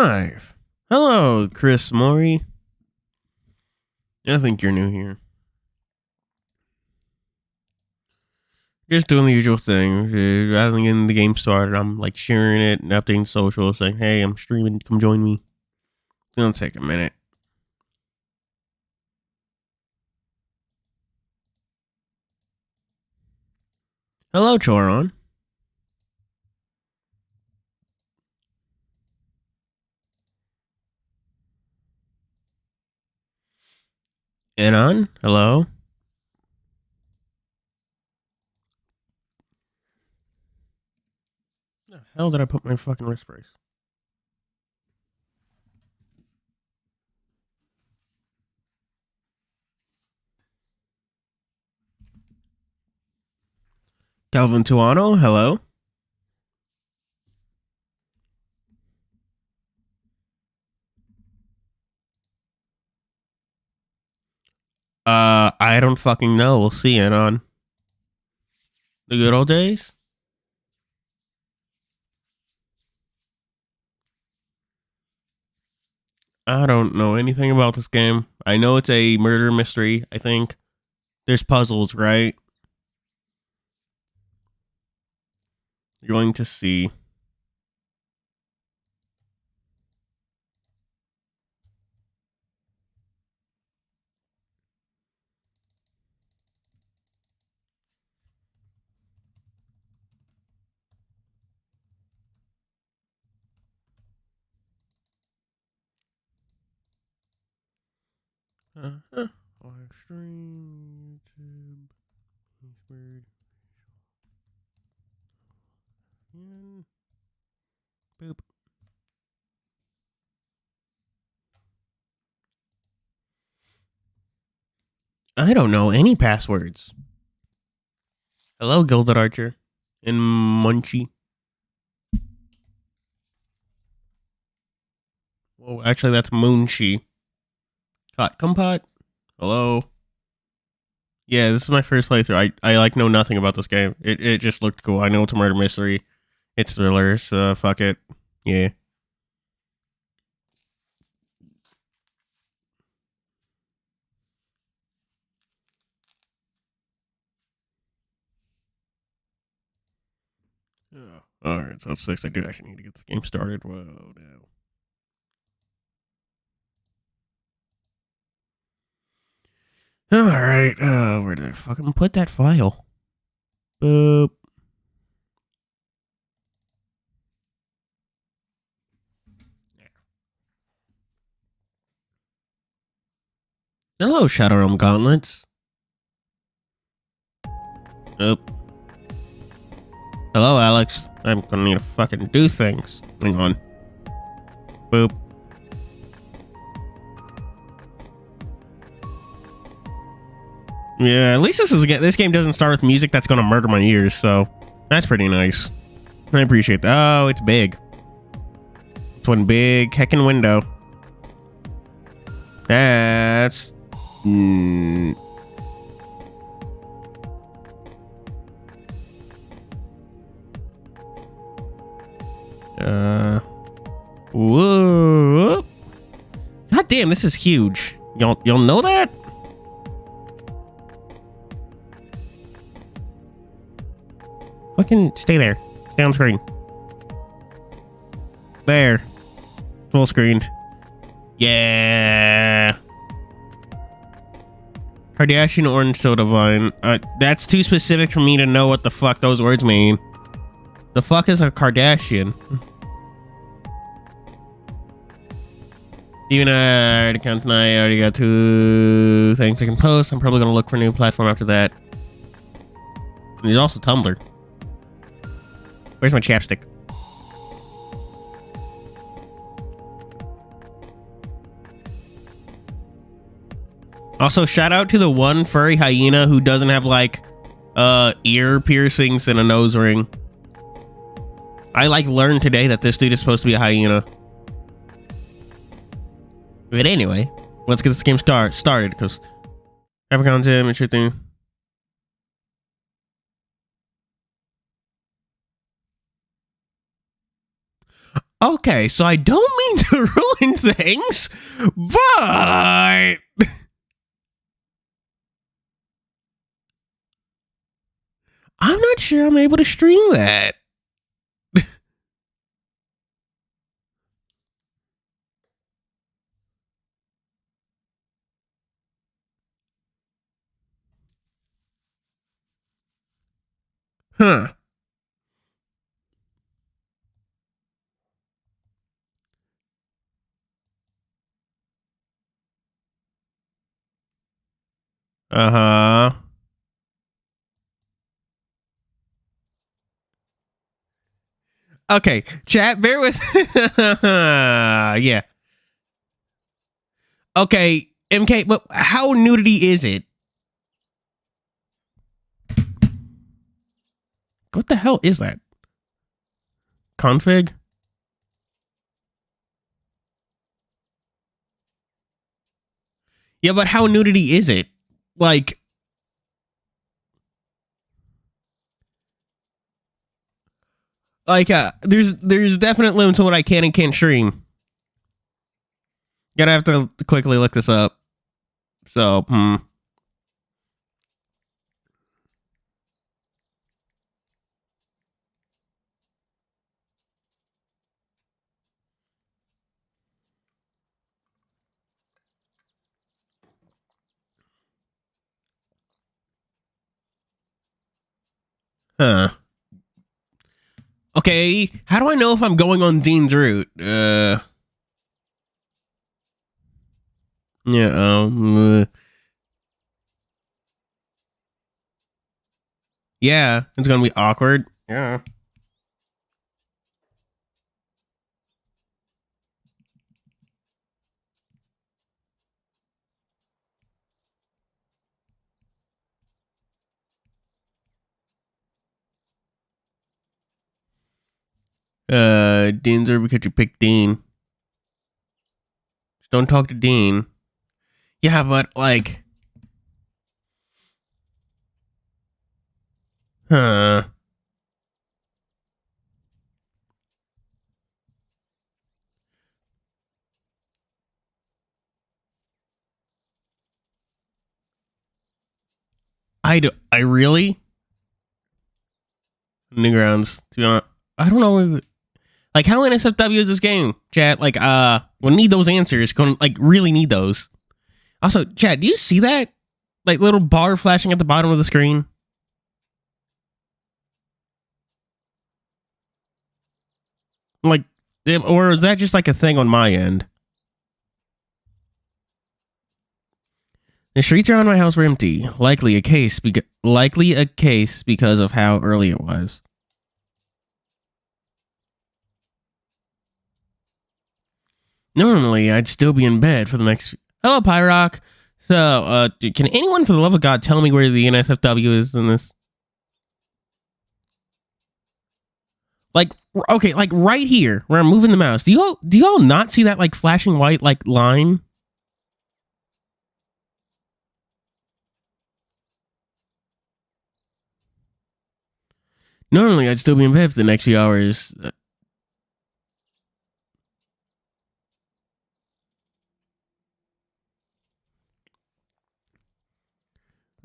live. Hello, Chris Maury. I think you're new here. Just doing the usual thing. Rather than getting the game started, I'm like sharing it and updating social, saying, hey, I'm streaming, come join me. It's gonna take a minute. Hello, Choron. Anon, hello. Where the hell did I put my fucking wrist brace? Calvin Tuano, hello. I don't fucking know. We'll see, Anon. The good old days? I don't know anything about this game. I know it's a murder mystery, I think. There's puzzles, right? You're going to see. Live stream, YouTube, Bird. Boop. I don't know any passwords. Hello, Gilded Archer. And Munchie. Oh, actually, that's Moonchi. Compot. Hello. Yeah, this is my first playthrough. I like know nothing about this game. It just looked cool. I know it's a murder mystery. It's thriller, so fuck it. Yeah. Oh, alright, so it's 6. I do actually need to get this game started. Whoa, now. Alright, where did I fucking put that file? Boop. Hello, Shadow Realm Gauntlets. Nope. Hello, Alex. I'm gonna need to fucking do things. Hang on. Boop. Yeah, at least this game doesn't start with music that's gonna murder my ears, so that's pretty nice. I appreciate that. Oh, it's big. It's one big heckin' window. That's... Whoa. God damn, this is huge. Y'all know that? Fucking stay there. Stay on screen. There. Full screened. Yeah. Kardashian orange soda vine. That's too specific for me to know what the fuck those words mean. The fuck is a Kardashian? Even I already count tonight. I already got 2 things I can post. I'm probably gonna look for a new platform after that. And there's also Tumblr. Where's my chapstick? Also, shout out to the one furry hyena who doesn't have like ear piercings and a nose ring. I like learned today that this dude is supposed to be a hyena. But anyway, let's get this game started because have a content and shit thing. Okay, so I don't mean to ruin things, but I'm not sure I'm able to stream that. Huh. Uh-huh. Okay, chat, bear with. Yeah. Okay, MK, but how nudity is it? What the hell is that? Config? Yeah, but how nudity is it? Like, there's definite limits to what I can and can't stream. Gonna have to quickly look this up. So, huh. Okay, how do I know if I'm going on Dean's route? Yeah, yeah, it's gonna be awkward. Yeah. Dean's route because you picked Dean. Just don't talk to Dean. Yeah, but like, huh. I really? Newgrounds. To be honest, I don't know. Like, how NSFW is this game, chat? Like, we'll need those answers. Going like really need those. Also, chat, do you see that? Like little bar flashing at the bottom of the screen. Like, or is that just like a thing on my end? The streets around my house were empty. Likely a case because of how early it was. Normally, I'd still be in bed for the next. Hello, Pyrock. So, can anyone, for the love of God, tell me where the NSFW is in this? Like, okay, like right here where I'm moving the mouse. Do y'all not see that like flashing white like line? Normally, I'd still be in bed for the next few hours.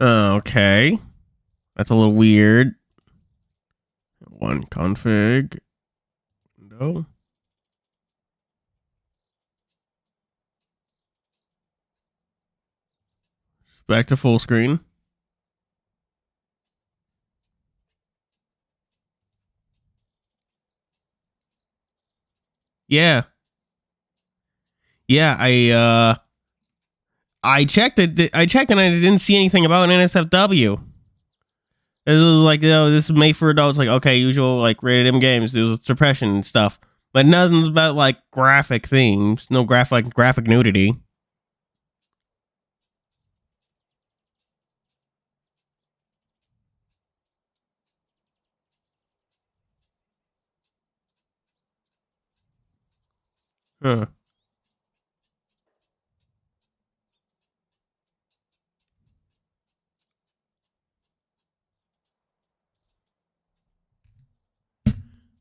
Okay, that's a little weird. One config window. Back to full screen. Yeah. Yeah, I checked it. I checked and I didn't see anything about an NSFW. It was like, oh, this is made for adults. Like, okay, usual like rated M games. It was depression and stuff, but nothing's about like graphic themes. No graphic nudity. Huh.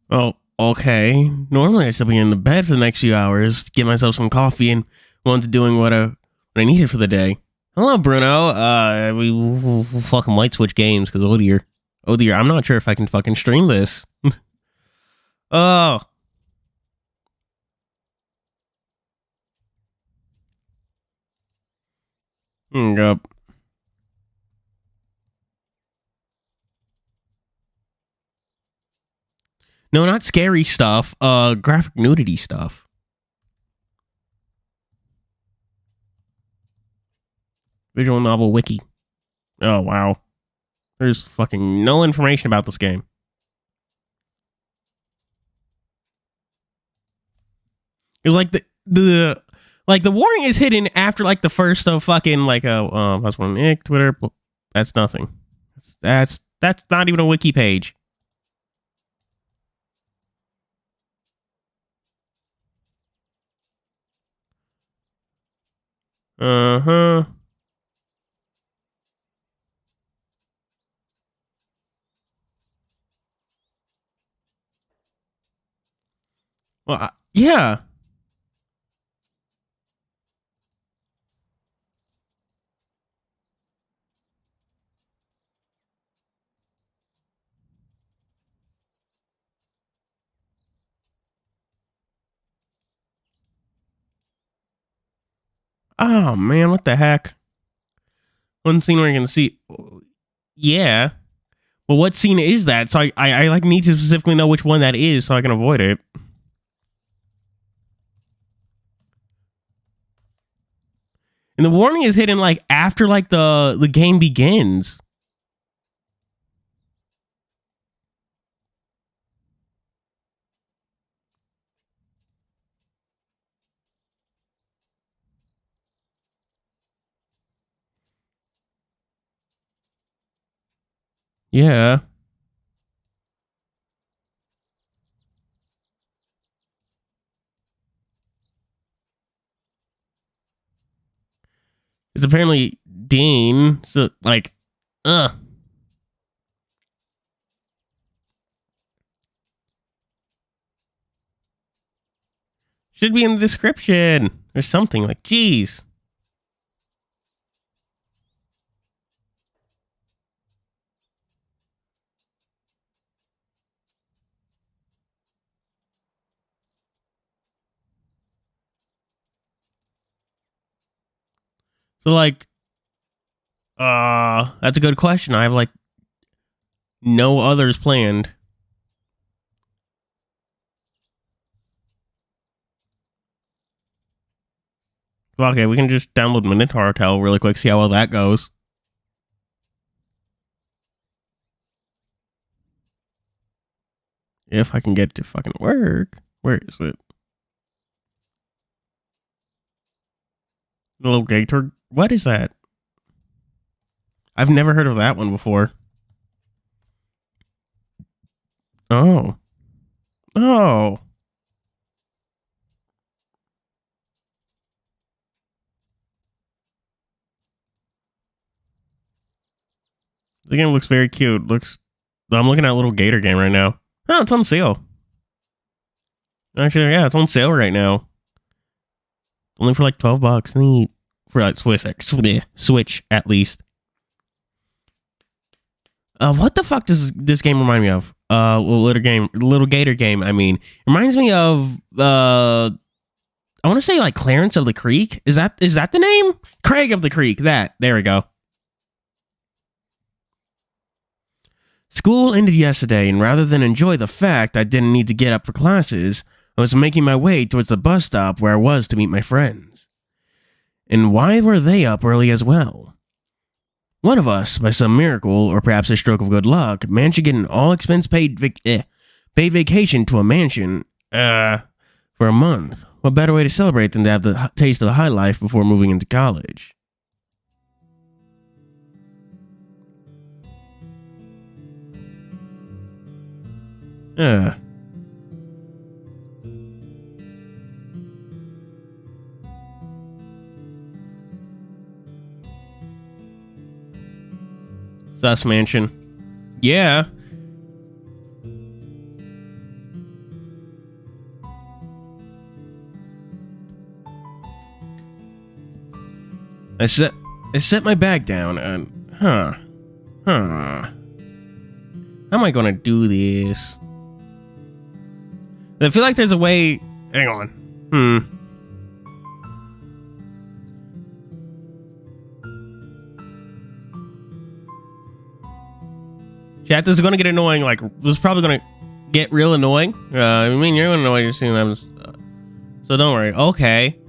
Well, Okay. Normally I'd still be in the bed for the next few hours to get myself some coffee and go on to doing what I needed for the day. Hello, Bruno. We fucking light switch games because oh dear, I'm not sure if I can fucking stream this. Oh. Yep. No, not scary stuff. Graphic nudity stuff. Visual novel wiki. Oh wow. There's fucking no information about this game. It was like the like the warning is hidden after like the first of fucking like that's one Twitter. That's nothing. That's not even a wiki page. Uh-huh. Well, yeah. Oh man, what the heck? One scene where you can see. Yeah. Well, what scene is that? So I like need to specifically know which one that is so I can avoid it. And the warning is hidden like after like the game begins. Yeah. It's apparently Dean. So like, should be in the description or something. Like, geez. So like, that's a good question. I have like no others planned. Well, okay, we can just download Minotaur Hotel really quick, see how well that goes. If I can get it to fucking work. Where is it? The little gator. What is that? I've never heard of that one before. Oh. Oh. The game looks very cute. I'm looking at a little gator game right now. Oh, it's on sale. Actually, yeah, it's on sale right now. Only for like $12. Neat. For like Switch at least. What the fuck does this game remind me of? Little gator game. I mean, it reminds me of I want to say like Clarence of the Creek. Is that the name? Craig of the Creek. There we go. School ended yesterday, and rather than enjoy the fact I didn't need to get up for classes, I was making my way towards the bus stop where I was to meet my friends. And why were they up early as well? One of us, by some miracle or perhaps a stroke of good luck, managed to get an all-expense paid vacation to a mansion for a month. What better way to celebrate than to have the taste of the high life before moving into college? Sus mansion. Yeah. I set my bag down and how am I gonna do this? I feel like there's a way. Hang on. Chat, this is gonna get annoying. Like, this is probably gonna get real annoying. I mean, you're gonna know you're seeing them, so don't worry. Okay.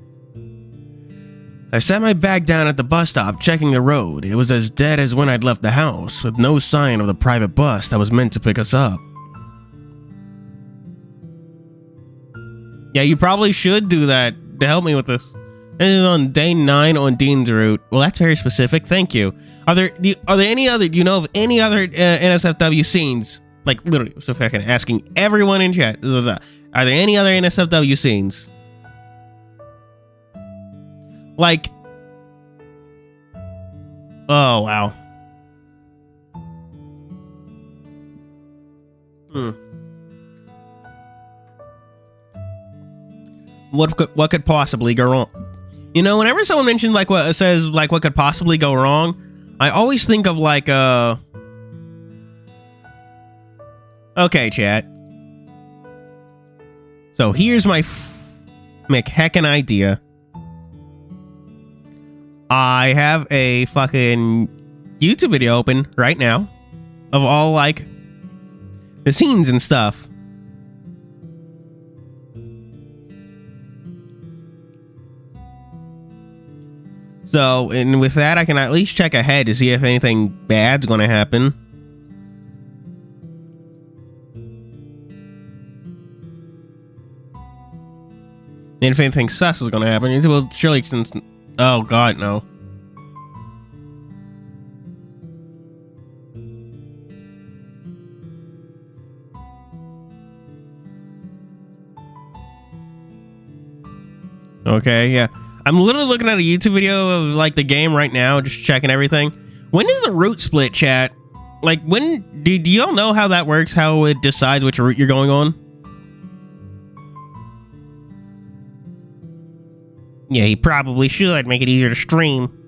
I set my bag down at the bus stop, checking the road. It was as dead as when I'd left the house, with no sign of the private bus that was meant to pick us up. Yeah, you probably should do that to help me with this. This is on day 9 on Dean's route. Well, that's very specific. Thank you. Are there any other? Do you know of any other NSFW scenes? Like literally, so fucking asking everyone in chat. Are there any other NSFW scenes? Like, oh wow. What could possibly go wrong? You know, whenever someone mentions like what says like what could possibly go wrong, I always think of like okay, chat. So here's my McHeckin' idea. I have a fucking YouTube video open right now of all like the scenes and stuff. So, and with that, I can at least check ahead to see if anything bad's going to happen. And if anything sus is going to happen, well, surely since... Oh, God, no. Okay, yeah. I'm literally looking at a YouTube video of like the game right now, just checking everything. When is the route split, chat? Like, when do y'all know how that works? How it decides which route you're going on? Yeah, he probably should make it easier to stream.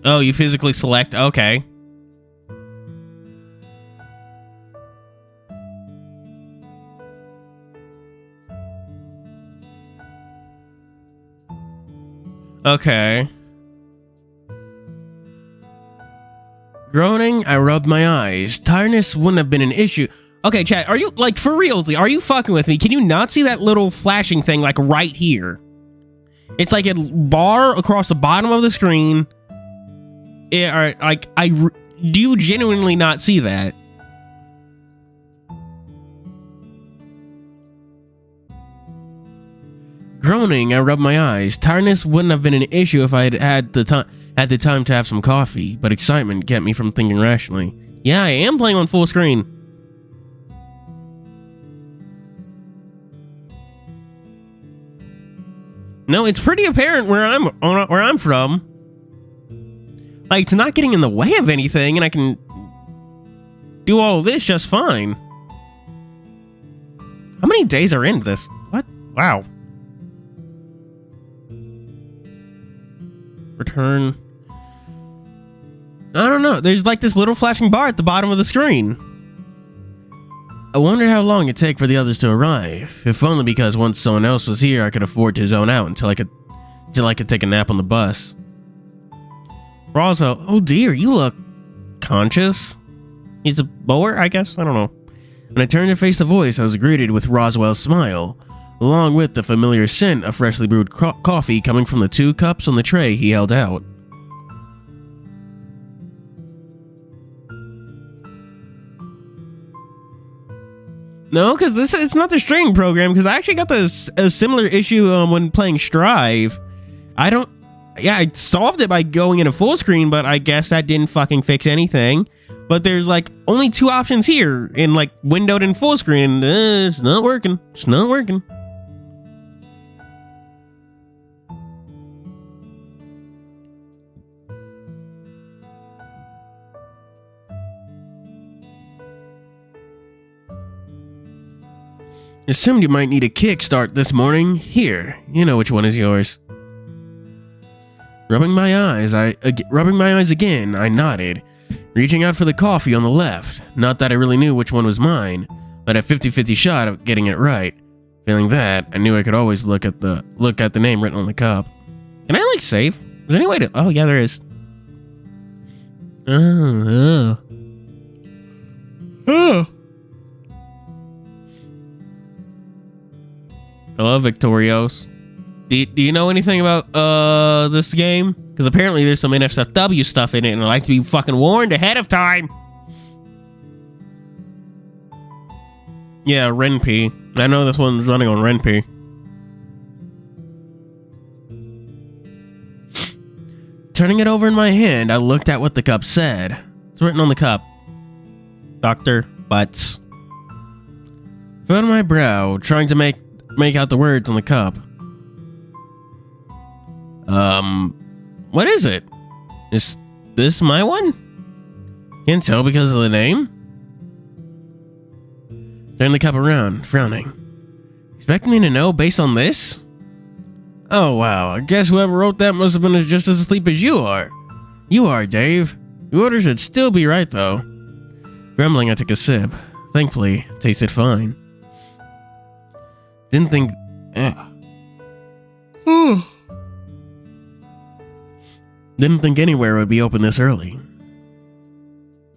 Oh, you physically select? Okay. Okay. Groaning, I rubbed my eyes. Tiredness wouldn't have been an issue. Okay, chat, are you, like, for real, are you fucking with me? Can you not see that little flashing thing, like, right here? It's like a bar across the bottom of the screen. Do you genuinely not see that? Groaning, I rubbed my eyes. Tiredness wouldn't have been an issue if I had the time to have some coffee, but excitement kept me from thinking rationally. Yeah, I am playing on full screen. No, it's pretty apparent where I'm from. Like, it's not getting in the way of anything, and I can do all of this just fine. How many days are into this? What? Wow. Return. I don't know. There's like this little flashing bar at the bottom of the screen. I wondered how long it'd take for the others to arrive. If only because once someone else was here, I could afford to zone out until I could take a nap on the bus. Roswell, oh dear, you look conscious. He's a boer, I guess? I don't know. When I turned to face the voice, I was greeted with Roswell's smile, along with the familiar scent of freshly brewed coffee coming from the 2 cups on the tray he held out. No, because it's not the streaming program, because I actually got a similar issue when playing Strive. I solved it by going into full screen, but I guess that didn't fucking fix anything. but there's like only 2 options here in like windowed and full screen. It's not working. It's not working. Assumed you might need a kickstart this morning. Here, you know which one is yours. Rubbing my eyes again, I nodded, reaching out for the coffee on the left. Not that I really knew which one was mine, but a 50-50 shot of getting it right. Feeling that, I knew I could always look at the name written on the cup. Can I like save? Is there any way to? Oh yeah, there is. Oh. Hello, Victorios. Do you know anything about this game? Because apparently there's some NSFW stuff in it, and I like to be fucking warned ahead of time. Yeah, Renpy. I know this one's running on Renpy. Turning it over in my hand, I looked at what the cup said. It's written on the cup. Dr. Butts. Felt my brow, trying to make out the words on the cup. What is it? Is this my one? Can't tell because of the name? Turned the cup around, frowning. Expect me to know based on this? Oh wow, I guess whoever wrote that must have been just as asleep as you are. You are, Dave. The order should still be right though. Grumbling, I took a sip. Thankfully, it tasted fine. Didn't think... Didn't think anywhere would be open this early.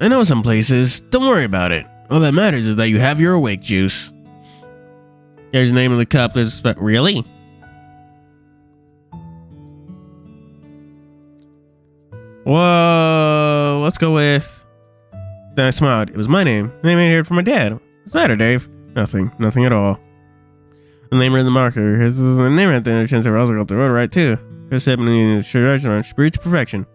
I know some places. Don't worry about it. All that matters is that you have your awake juice. There's the name of the cup. Really? Whoa. Let's go with... Then I smiled. It was my name. The name I heard from my dad. What's the matter, Dave? Nothing. Nothing at all. The name of the marker. His is the name right there. Chance I also got the road right too. Chris said in his restaurant, spirit to perfection.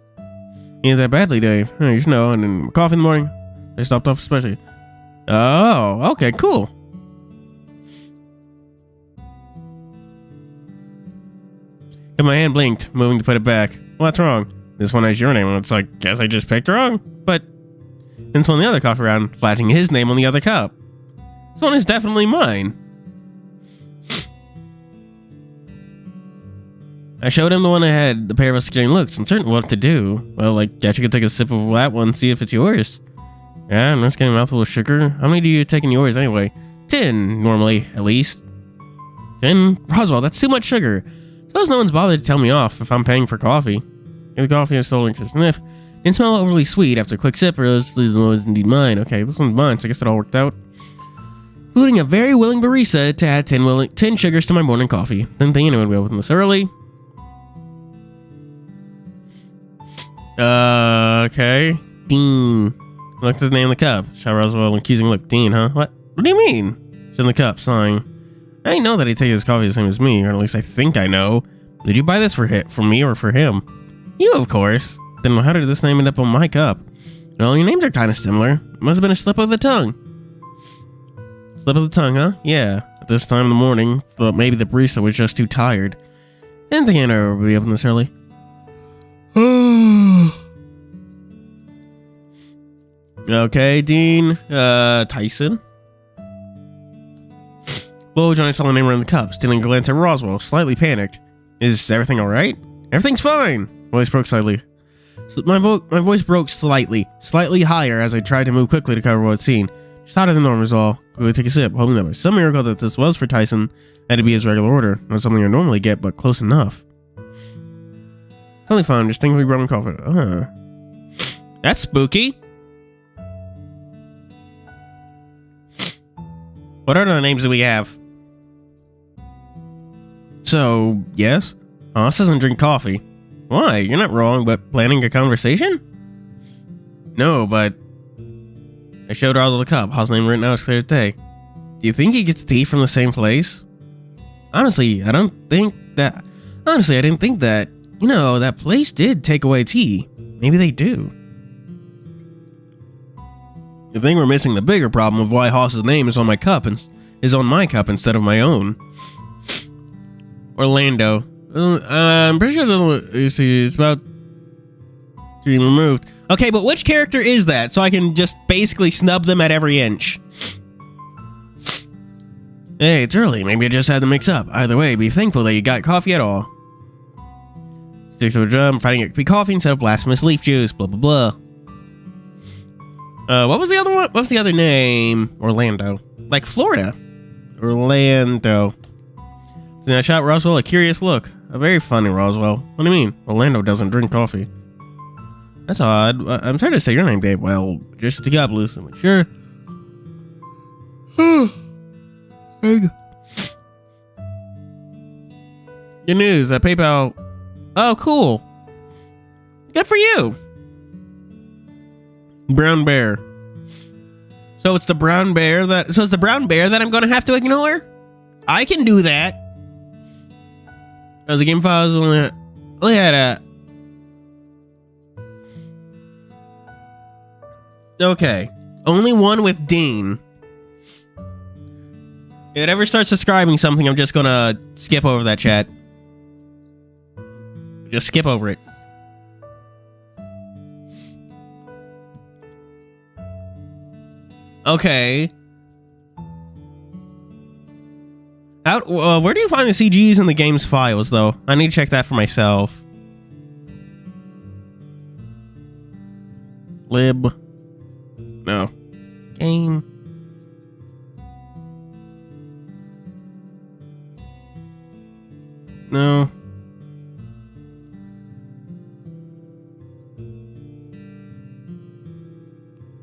He ain't that badly, Dave. You should know. And then coffee in the morning. They stopped off especially. Oh, okay, cool. And my hand blinked, moving to put it back. What's wrong? This one has your name on it, so I guess I just picked wrong. But then swung the other coffee around, flashing his name on the other cup. This one is definitely mine. I showed him the one I had. The pair of us getting looks, uncertain what to do. Well, like, guess you could take a sip of that one, see if it's yours. Yeah, I'm just getting a mouthful of sugar. How many do you take in yours anyway? 10, normally, at least. 10? Roswell, that's too much sugar. Suppose no one's bothered to tell me off if I'm paying for coffee. The coffee is still interesting. If didn't smell overly sweet after a quick sip, or else this was indeed mine. Okay, this one's mine, so I guess it all worked out. Including a very willing barista to add 10 sugars to my morning coffee. Didn't think anyone would be open this early. Okay. Dean. Look at the name of the cup. Shot Roswell, accusing look. Dean, huh? What do you mean? She's in the cup, sighing. I didn't know that he'd take his coffee the same as me, or at least I think I know. Did you buy this for me or for him? You, of course. Then how did this name end up on my cup? Well, your names are kind of similar. It must have been a slip of the tongue. Slip of the tongue, huh? Yeah. At this time in the morning, thought maybe the barista was just too tired. Didn't think Anna would be open this early. Okay, Dean. Tyson. Well, Johnny saw the name around the cup, stealing a glance at Roswell, slightly panicked. Is everything alright? Everything's fine! Voice broke slightly. My voice broke slightly higher as I tried to move quickly to cover what I'd seen. Just hotter than normal was all. Quickly take a sip, hoping that by some miracle that this was for Tyson, had to be his regular order. Not something I normally get, but close enough. Totally fine, just thankfully brought me coffee. That's spooky. What other names do we have? So, yes? Haas doesn't drink coffee. Why? You're not wrong, but planning a conversation? No, but... I showed her all the cup. Haas' name written out as clear as day. Do you think he gets tea from the same place? Honestly, I didn't think that. You know, that place did take away tea. Maybe they do. I think we're missing the bigger problem of why Haas's name is on my cup and is on my cup instead of my own. Orlando. I'm pretty sure it's about to be removed. Okay, but which character is that? So I can just basically snub them at every inch. Hey, it's early. Maybe I just had to mix up. Either way, be thankful that you got coffee at all. Sticks to a drum, fighting it to be coffee instead of blasphemous leaf juice. Blah blah blah. What was the other one? What was the other name? Orlando. Like Florida. Orlando. So I shot Roswell a curious look. A very funny Roswell. What do you mean? Orlando doesn't drink coffee. That's odd. I'm trying to say your name, Dave. Well, just to God bless him. Sure. Good news. That PayPal. Oh, cool. Good for you. Brown bear. So it's the brown bear that. So it's the brown bear that I'm going to have to ignore. I can do that. As the game files only had a. Okay, only one with Dean. If it ever starts describing something, I'm just gonna skip over that chat. Just skip over it. Okay. Where do you find the CGs in the game's files, though? I need to check that for myself. Lib. No. Game. No.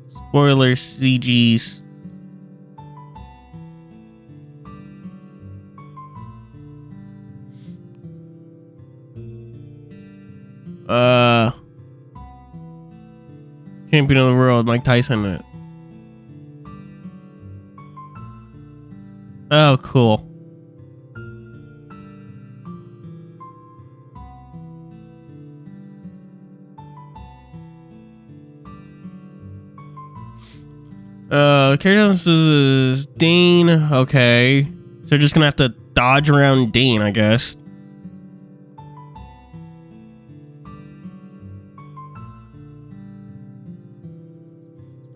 Spoilers, CGs. Champion of the world, Mike Tyson. Oh, cool. Character is Dean. Okay. So we're just gonna have to dodge around Dean, I guess.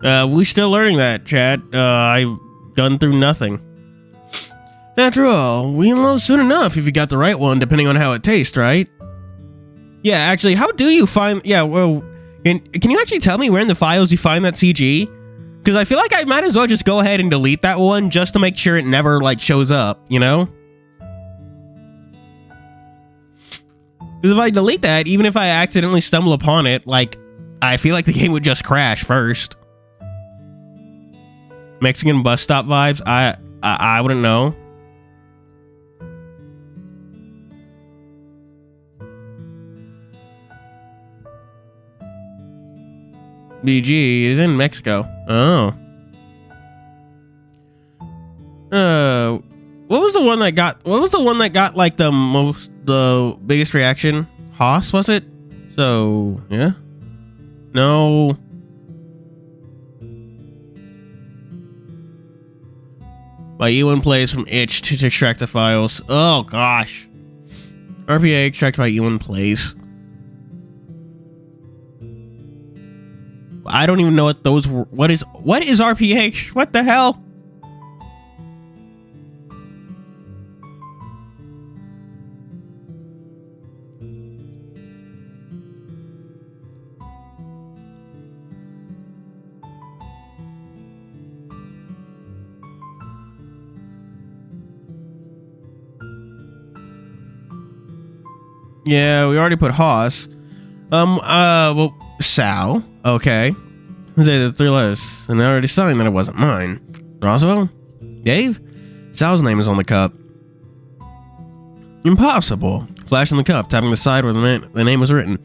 We're still learning that, chat. I've gone through nothing. After all, we know soon enough if you got the right one, depending on how it tastes, right? Yeah, actually, how do you find... Yeah, well, can you actually tell me where in the files you find that CG? Because I feel like I might as well just go ahead and delete that one just to make sure it never, like, shows up, you know? Because if I delete that, even if I accidentally stumble upon it, like, I feel like the game would just crash first. Mexican bus stop vibes? I wouldn't know. BG is in Mexico. Oh. What was the one that got like the biggest reaction? Haas, was it? So, yeah. No. My E1 plays from itch to extract the files. Oh gosh. RPA extract by E1 plays. I don't even know what those were. What is RPH? What the hell? Yeah, we already put Haas. Well, Sal. Okay. Say the 3 letters, and I already signed that it wasn't mine. Roswell? Dave? Sal's name is on the cup. Impossible. Flashing the cup, tapping the side where the name was written.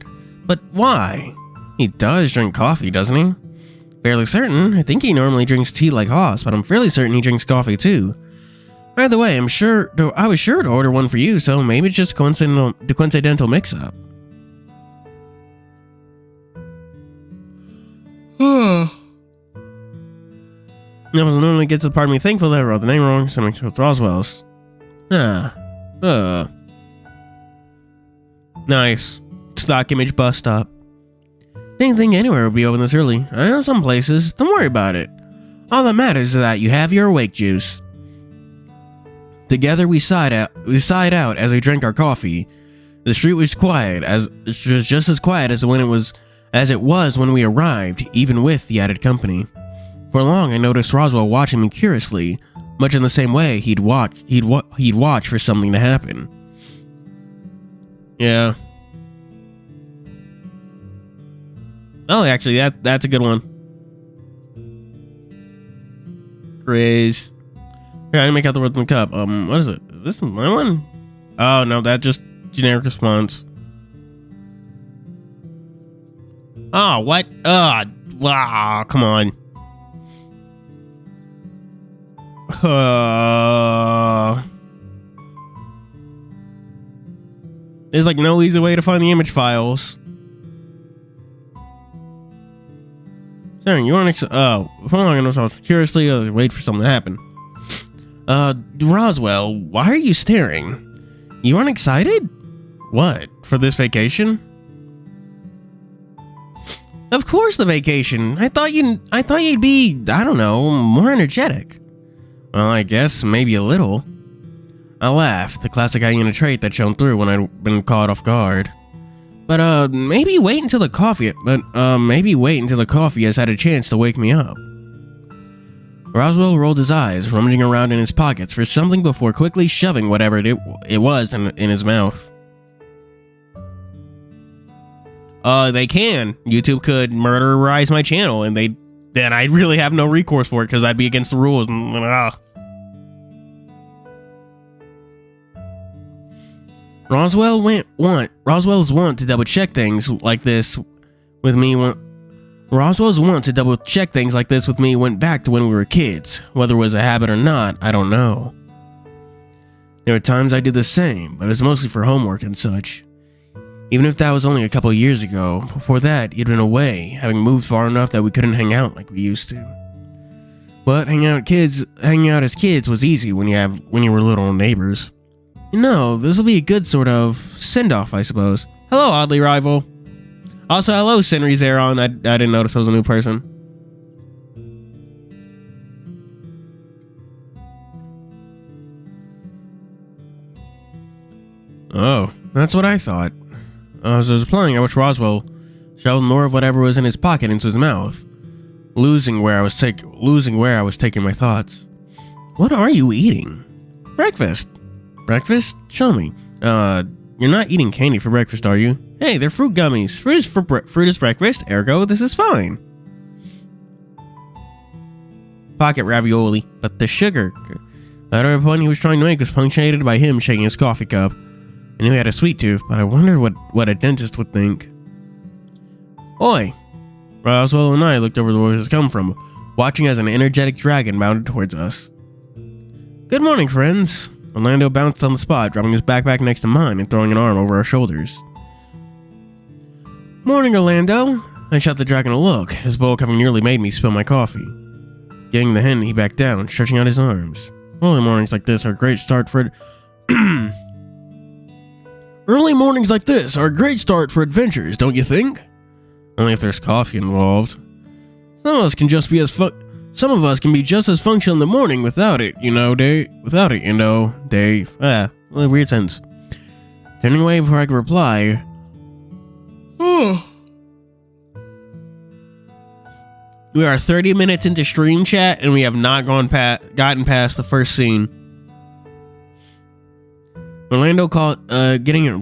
But why? He does drink coffee, doesn't he? Fairly certain. I think he normally drinks tea like Haas, but I'm fairly certain he drinks coffee too. By the way, I was sure to order one for you, so maybe it's just coincidental mix-up. I was normally get to the part of me thankful that I wrote the name wrong, so mixed with Roswell's. Nice. Stock image bus stop. Didn't think anywhere would be open this early. I know some places. Don't worry about it. All that matters is that you have your awake juice. Together we sighed out as we drank our coffee. The street was just as quiet as it was when we arrived, even with the added company. For long I noticed Roswell watching me curiously, much in the same way he'd watch for something to happen. Yeah. Oh, actually, that's a good one. Grizz. Here, I didn't make out the word in the cup. What is it? Is this my one? Oh, no, that just generic response. Oh, what? Wow, come on. There's like no easy way to find the image files. Sorry, you want to? Oh, hold on. I was curiously wait for something to happen. Roswell, why are you staring? You aren't excited? What, for this vacation? Of course, the vacation. I thought you'd be, I don't know, more energetic. Well, I guess maybe a little. I laughed, the classic hyena trait that shone through when I'd been caught off guard. But maybe wait until the coffee has had a chance to wake me up. Roswell rolled his eyes, rummaging around in his pockets for something before quickly shoving whatever it was in his mouth. They can. YouTube could murderize my channel, and then I'd really have no recourse for it because that'd be against the rules. Roswell's want to double check things like this with me went back to when we were kids. Whether it was a habit or not, I don't know. There were times I did the same, but it was mostly for homework and such. Even if that was only a couple of years ago, before that, he'd been away, having moved far enough that we couldn't hang out like we used to. But hanging out as kids was easy when you were little neighbors. No, this will be a good sort of send-off, I suppose. Hello, Oddly Rival. Also, hello, Senri Zeron. I didn't notice I was a new person. Oh, that's what I thought. As I was playing, I watched Roswell shovel more of whatever was in his pocket into his mouth, losing where I was taking my thoughts. What are you eating? Breakfast. Breakfast? Show me. You're not eating candy for breakfast, are you? Hey, they're fruit gummies. Fruit is breakfast, ergo, this is fine. Pocket ravioli, but the sugar. That other point he was trying to make was punctuated by him shaking his coffee cup. I knew he had a sweet tooth, but I wondered what a dentist would think. Oi! Roswell and I looked over where this come from, watching as an energetic dragon bounded towards us. Good morning, friends. Orlando bounced on the spot, dropping his backpack next to mine and throwing an arm over our shoulders. Morning, Orlando. I shot the dragon a look, his bulk having nearly made me spill my coffee. Getting the hint, he backed down, stretching out his arms. Early mornings like this are a great start for adventures, don't you think? Only if there's coffee involved. Some of us can be just as functional in the morning without it, Dave. Weird sense. Turning away before I could reply. We are 30 minutes into stream chat and we have not gotten past the first scene. Orlando called, Turning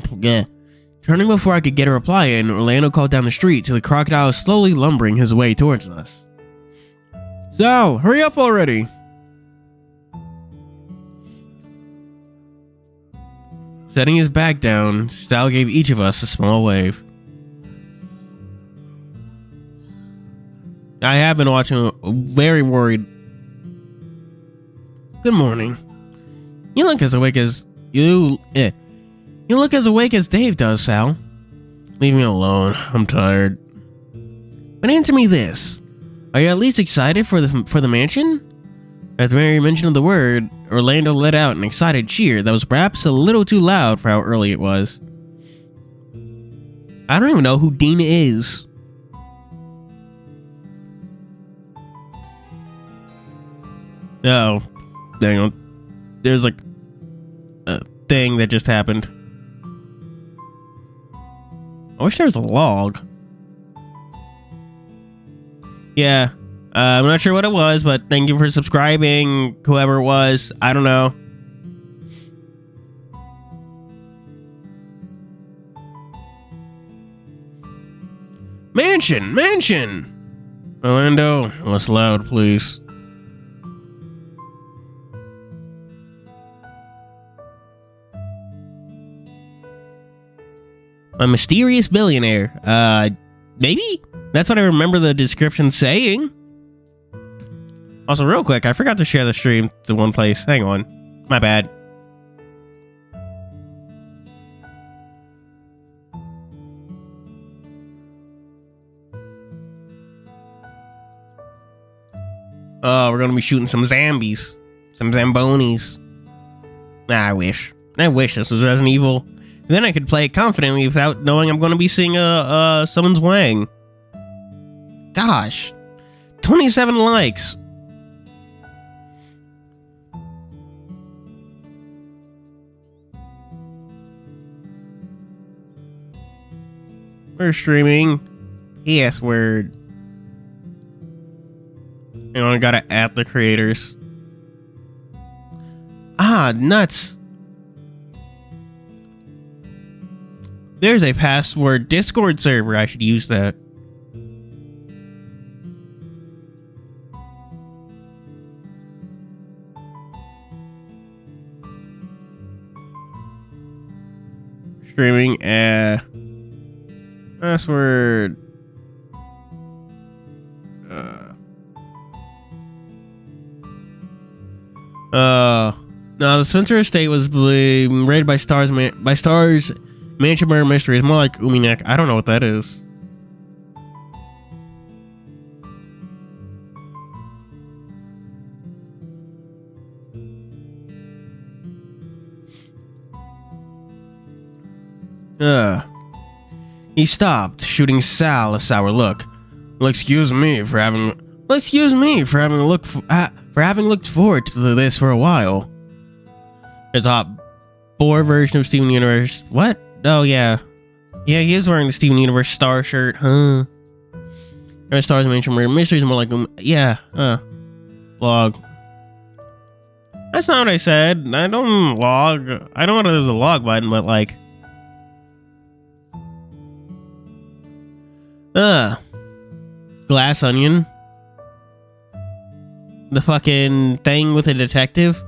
before I could get a reply in, Orlando called down the street to the crocodile slowly lumbering his way towards us. Sal, hurry up already! Setting his bag down, Sal gave each of us a small wave. I have been watching, very worried. Good morning. You look as awake as Dave does, Sal. Leave me alone. I'm tired. But answer me this: are you at least excited for the mansion? At the very mention of the word, Orlando let out an excited cheer that was perhaps a little too loud for how early it was. I don't even know who Dean is. Oh, dang on. There's like a thing that just happened. I wish there was a log. Yeah, I'm not sure what it was, but thank you for subscribing, whoever it was. I don't know. Mansion! Orlando, less loud, please. A mysterious billionaire. Maybe? That's what I remember the description saying. Also, real quick, I forgot to share the stream to one place. Hang on. My bad. Oh, we're gonna be shooting some zombies. Some zambonis. Nah, I wish this was Resident Evil. Then I could play it confidently without knowing I'm gonna be seeing someone's wang. Gosh. 27 likes. We're streaming. Yes, word. You know, I gotta add the creators. Ah, nuts. There's a password Discord server. I should use that. Streaming password. No, the Spencer estate was raided by Stars Mansion Murder Mystery. It's more like Uminek. I don't know what that is. He stopped, shooting Sal a sour look. Well, excuse me for having looked forward to this for a while. The top 4 version of Steven Universe. What? Oh yeah, he is wearing the Steven Universe star shirt, huh? Stars Mansion Murder Mystery is more like log. That's not what I said. I don't log. I don't know if there's a log button, but like. Glass Onion. The fucking thing with a detective.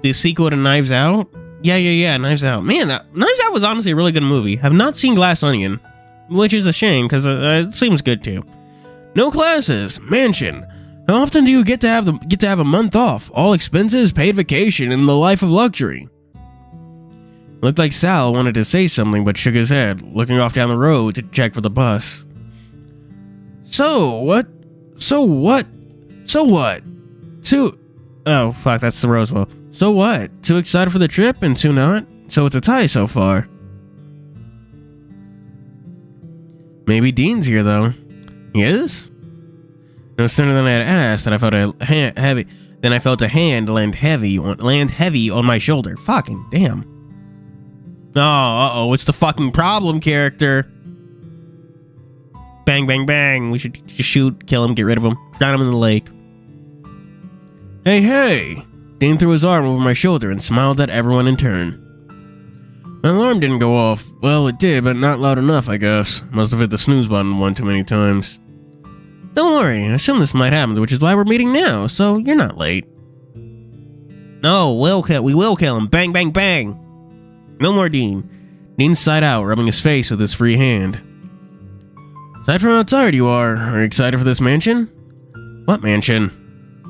The sequel to Knives Out. Yeah, Knives Out. Man, Knives Out was honestly a really good movie. Have not seen Glass Onion, which is a shame because it seems good too. No classes. Mansion. How often do you get to have a month off? All expenses, paid vacation, and the life of luxury. Looked like Sal wanted to say something, but shook his head, looking off down the road to check for the bus. So what? Oh, fuck, that's the Roswell. So what? Too excited for the trip and too not? So it's a tie so far. Maybe Dean's here, though. He is? No sooner than I had asked, I felt a hand land heavy on my shoulder. Fucking damn. Oh, what's the fucking problem, character? Bang, bang, bang. We should just shoot, kill him, get rid of him, drown him in the lake. Hey! Dean threw his arm over my shoulder and smiled at everyone in turn. My alarm didn't go off. Well, it did, but not loud enough, I guess. Must have hit the snooze button one too many times. Don't worry, I assume this might happen, which is why we're meeting now, so you're not late. No, we will kill him. Bang, bang, bang. No more Dean. Dean sighed out, rubbing his face with his free hand. Aside from how tired you are you excited for this mansion? What mansion?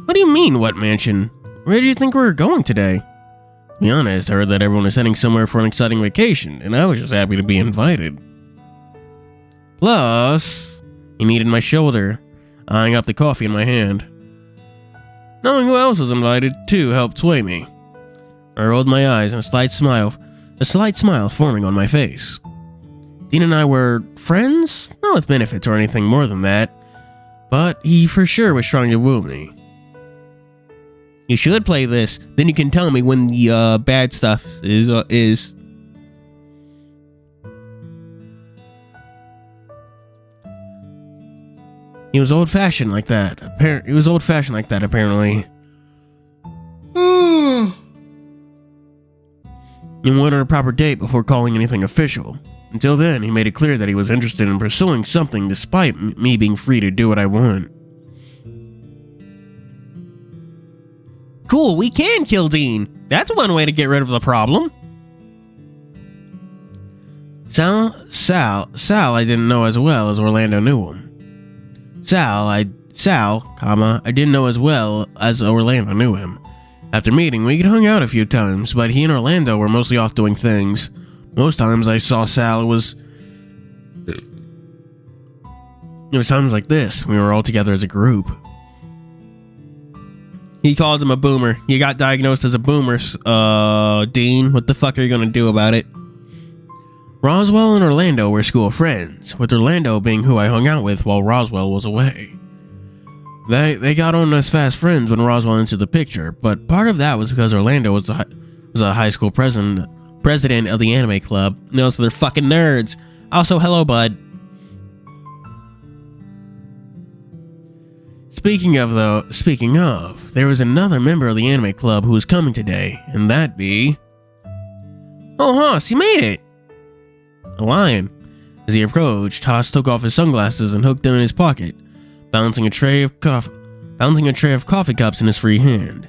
What do you mean, what mansion? Where do you think we were going today? To be honest, I heard that everyone is heading somewhere for an exciting vacation, and I was just happy to be invited. Plus, he kneaded my shoulder, eyeing up the coffee in my hand. Knowing who else was invited, too, helped sway me. I rolled my eyes and a slight smile forming on my face. Dean and I were friends? Not with benefits or anything more than that. But he for sure was trying to woo me. You should play this, then you can tell me when the bad stuff is. He was old-fashioned like that. Apparently. He wanted a proper date before calling anything official. Until then, he made it clear that he was interested in pursuing something despite me being free to do what I want. Cool, we can kill Dean. That's one way to get rid of the problem. Sal, I didn't know as well as Orlando knew him. I didn't know as well as Orlando knew him. After meeting, we hung out a few times, but he and Orlando were mostly off doing things. Most times I saw Sal, it was times like this. We were all together as a group. He called him a boomer. You got diagnosed as a boomer, Dean. What the fuck are you gonna do about it? Roswell and Orlando were school friends, with Orlando being who I hung out with while Roswell was away. They got on as fast friends when Roswell entered the picture, but part of that was because Orlando was a high school president of the anime club. No, so they're fucking nerds. Also, hello, bud. Speaking of, there was another member of the anime club who was coming today, and that be... Oh, Haas, you made it! A lion. As he approached, Haas took off his sunglasses and hooked them in his pocket, balancing a tray of coffee cups in his free hand.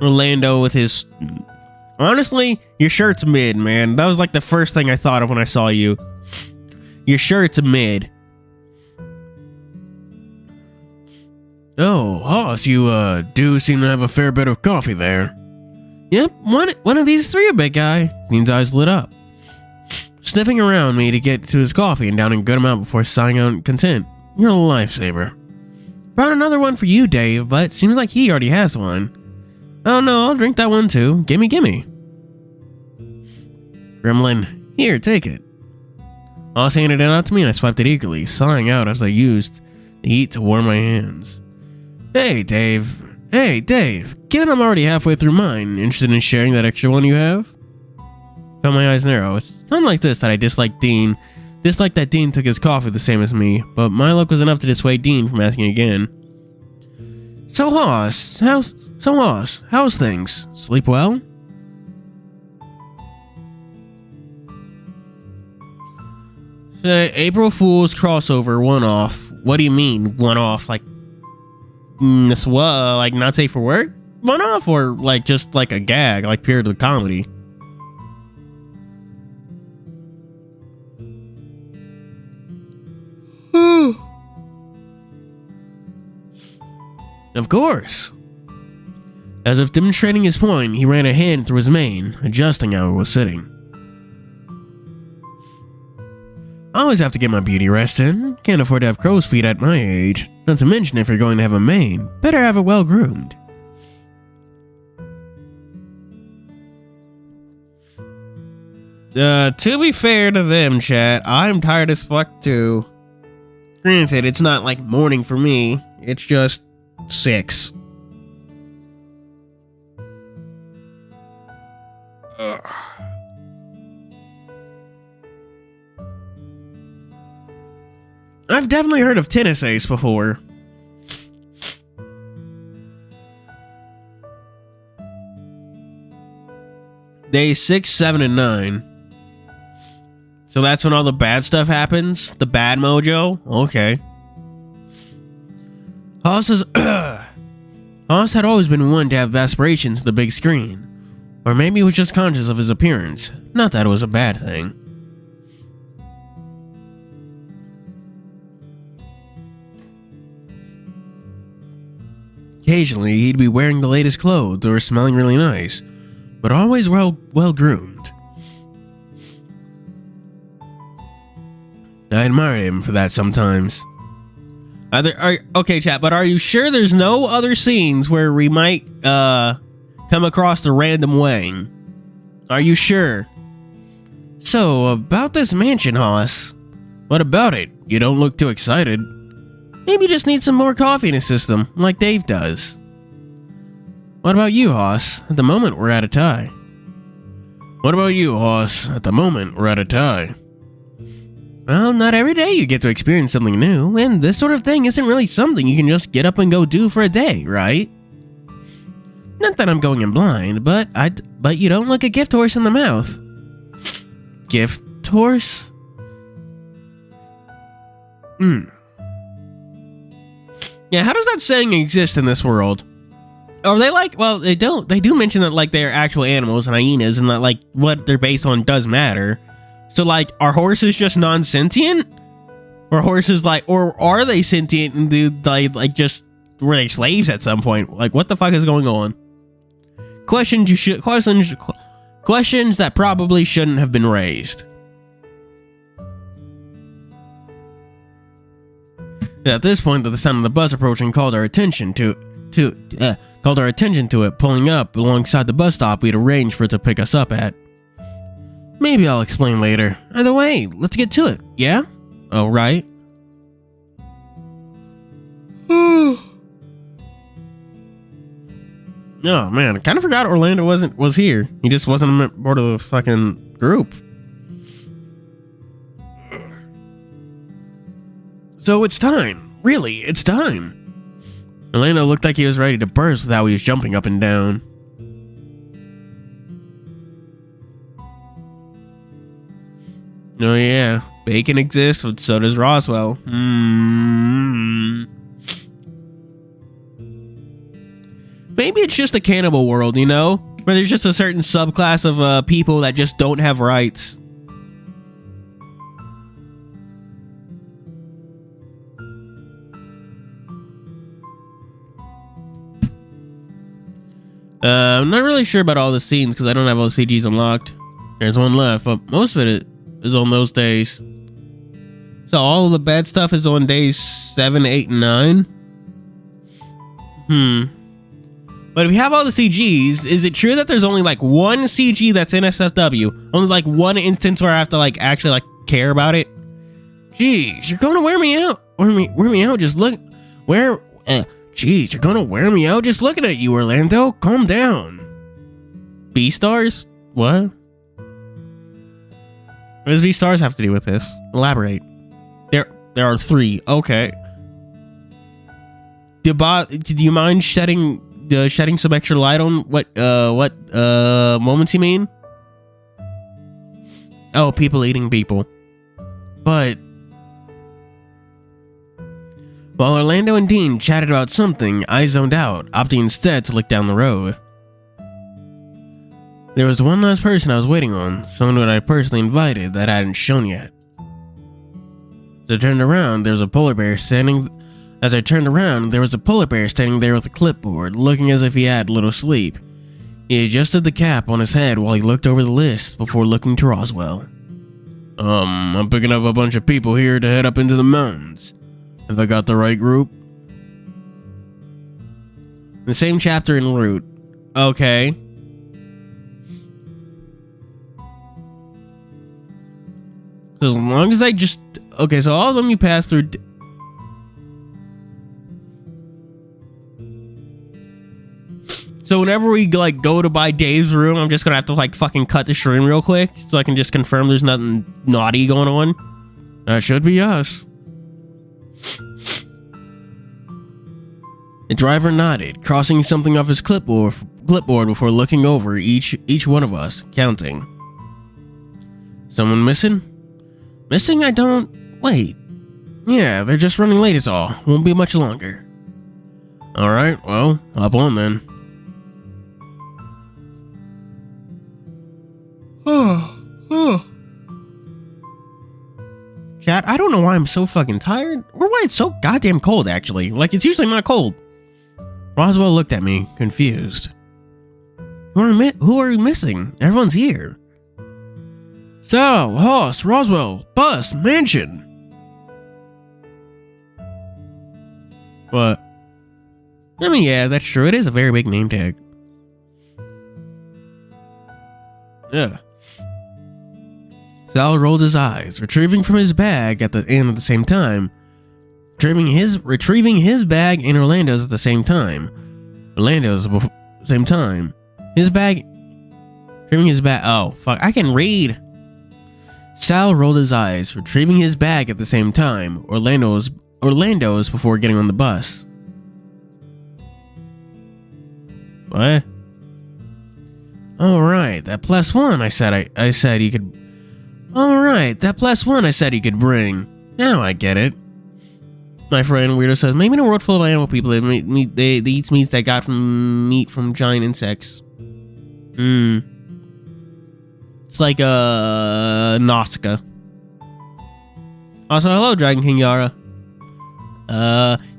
Orlando with his... Honestly, your shirt's mid, man. That was like the first thing I thought of when I saw you. Your shirt's mid. Oh, Hoss, you do seem to have a fair bit of coffee there. Yep, one of these three, a big guy. Dean's eyes lit up, sniffing around me to get to his coffee and downing a good amount before sighing out content. You're a lifesaver. Brought another one for you, Dave, but seems like he already has one. Oh no, I'll drink that one too. Gimme. Gremlin, here, take it. Hoss handed it out to me and I swiped it eagerly, sighing out as I used the heat to warm my hands. Hey, Dave. Given I'm already halfway through mine, interested in sharing that extra one you have? Felt my eyes narrow. It's something like this that I disliked Dean. Disliked that Dean took his coffee the same as me, but my luck was enough to dissuade Dean from asking again. So, Hoss, how's things? Sleep well? April Fool's crossover, one off. What do you mean, one off? Like, like not safe for work? One off, or like just like a gag, like pure to the comedy? Of course. As if demonstrating his point, he ran a hand through his mane, adjusting how it was sitting. I always have to get my beauty rest in. Can't afford to have crow's feet at my age. Not to mention, if you're going to have a mane, better have it well groomed. To be fair to them, chat, I'm tired as fuck too. Granted, it's not like morning for me. It's just 6. I've definitely heard of tennis ace before. Days 6, 7, and 9. So that's when all the bad stuff happens? The bad mojo? Okay. Hoss had always been one to have aspirations to the big screen. Or maybe he was just conscious of his appearance. Not that it was a bad thing. Occasionally, he'd be wearing the latest clothes or smelling really nice, but always well groomed. I admire him for that sometimes. Okay, chat, but are you sure there's no other scenes where we might come across the random Wang? Are you sure? So, about this mansion, Hoss. What about it? You don't look too excited. Maybe you just need some more coffee in his system, like Dave does. What about you, Hoss? At the moment, we're at a tie. What about you, Hoss? At the moment, we're at a tie. Well, not every day you get to experience something new, and this sort of thing isn't really something you can just get up and go do for a day, right? Not that I'm going in blind, but you don't look a gift horse in the mouth. Gift horse? Yeah, how does that saying exist in this world? Are they like, well, they do mention that like they're actual animals and hyenas and that like what they're based on does matter. So like, are horses just non-sentient? Or horses like, or are they sentient and do they like just, were they slaves at some point? Like what the fuck is going on? Questions that probably shouldn't have been raised. At this point, the sound of the bus approaching called our attention to it, pulling up alongside the bus stop we'd arranged for it to pick us up at. Maybe I'll explain later. Either way, let's get to it, yeah? Alright. Oh man, I kind of forgot Orlando was here. He just wasn't part of the fucking group. So it's time. Really, it's time. Orlando looked like he was ready to burst with how he was jumping up and down. Oh yeah, bacon exists, but so does Roswell. Maybe it's just a cannibal world, you know? Where there's just a certain subclass of people that just don't have rights. I'm not really sure about all the scenes because I don't have all the CGs unlocked. There's one left, but most of it is on those days. So all of the bad stuff is on days 7, 8, and 9? But if you have all the CGs, is it true that there's only like one CG that's in SFW? Only like one instance where I have to like actually like care about it? Jeez, you're gonna wear me out. Wear me out, just look. Jeez, you're gonna wear me out just looking at you, Orlando. Calm down. B-stars? What? What does B-stars have to do with this? Elaborate. There are 3. Okay. Do you mind shedding some extra light on what moments you mean? Oh, people eating people. But while Orlando and Dean chatted about something, I zoned out, opting instead to look down the road. There was one last person I was waiting on, someone that I personally invited that I hadn't shown yet. As I turned around, there was a polar bear standing there with a clipboard, looking as if he had little sleep. He adjusted the cap on his head while he looked over the list before looking to Roswell. I'm picking up a bunch of people here to head up into the mountains. Have I got the right group? The same chapter en route. Okay. As long as I just... Okay, so all of them you pass through... So whenever we like go to buy Dave's room, I'm just gonna have to like fucking cut the stream real quick so I can just confirm there's nothing naughty going on. That should be us. The driver nodded, crossing something off his clipboard before looking over each one of us, counting. Someone missing? Missing? I don't... Wait. Yeah, they're just running late is all. Won't be much longer. Alright, well, hop on then. Chat, I don't know why I'm so fucking tired, or why it's so goddamn cold, actually. Like, it's usually not cold. Roswell looked at me, confused. Who are we missing? Everyone's here. So, Hoss, Roswell, bus, mansion. What? I mean, yeah, that's true. It is a very big name tag. Yeah. Sal rolled his eyes, retrieving from his bag at the same time. Retrieving his bag and Orlando's at the same time. Same time. His bag. Retrieving his bag. Oh, fuck. I can read. Sal rolled his eyes, retrieving his bag at the same time. Orlando's before getting on the bus. What? Alright, that +1 I said you could. Alright, that +1 I said you could bring. Now I get it. My friend Weirdo says, maybe in a world full of animal people, they eat meats that got from meat from giant insects. It's like Nausicaa. Also, hello, Dragon King Yara.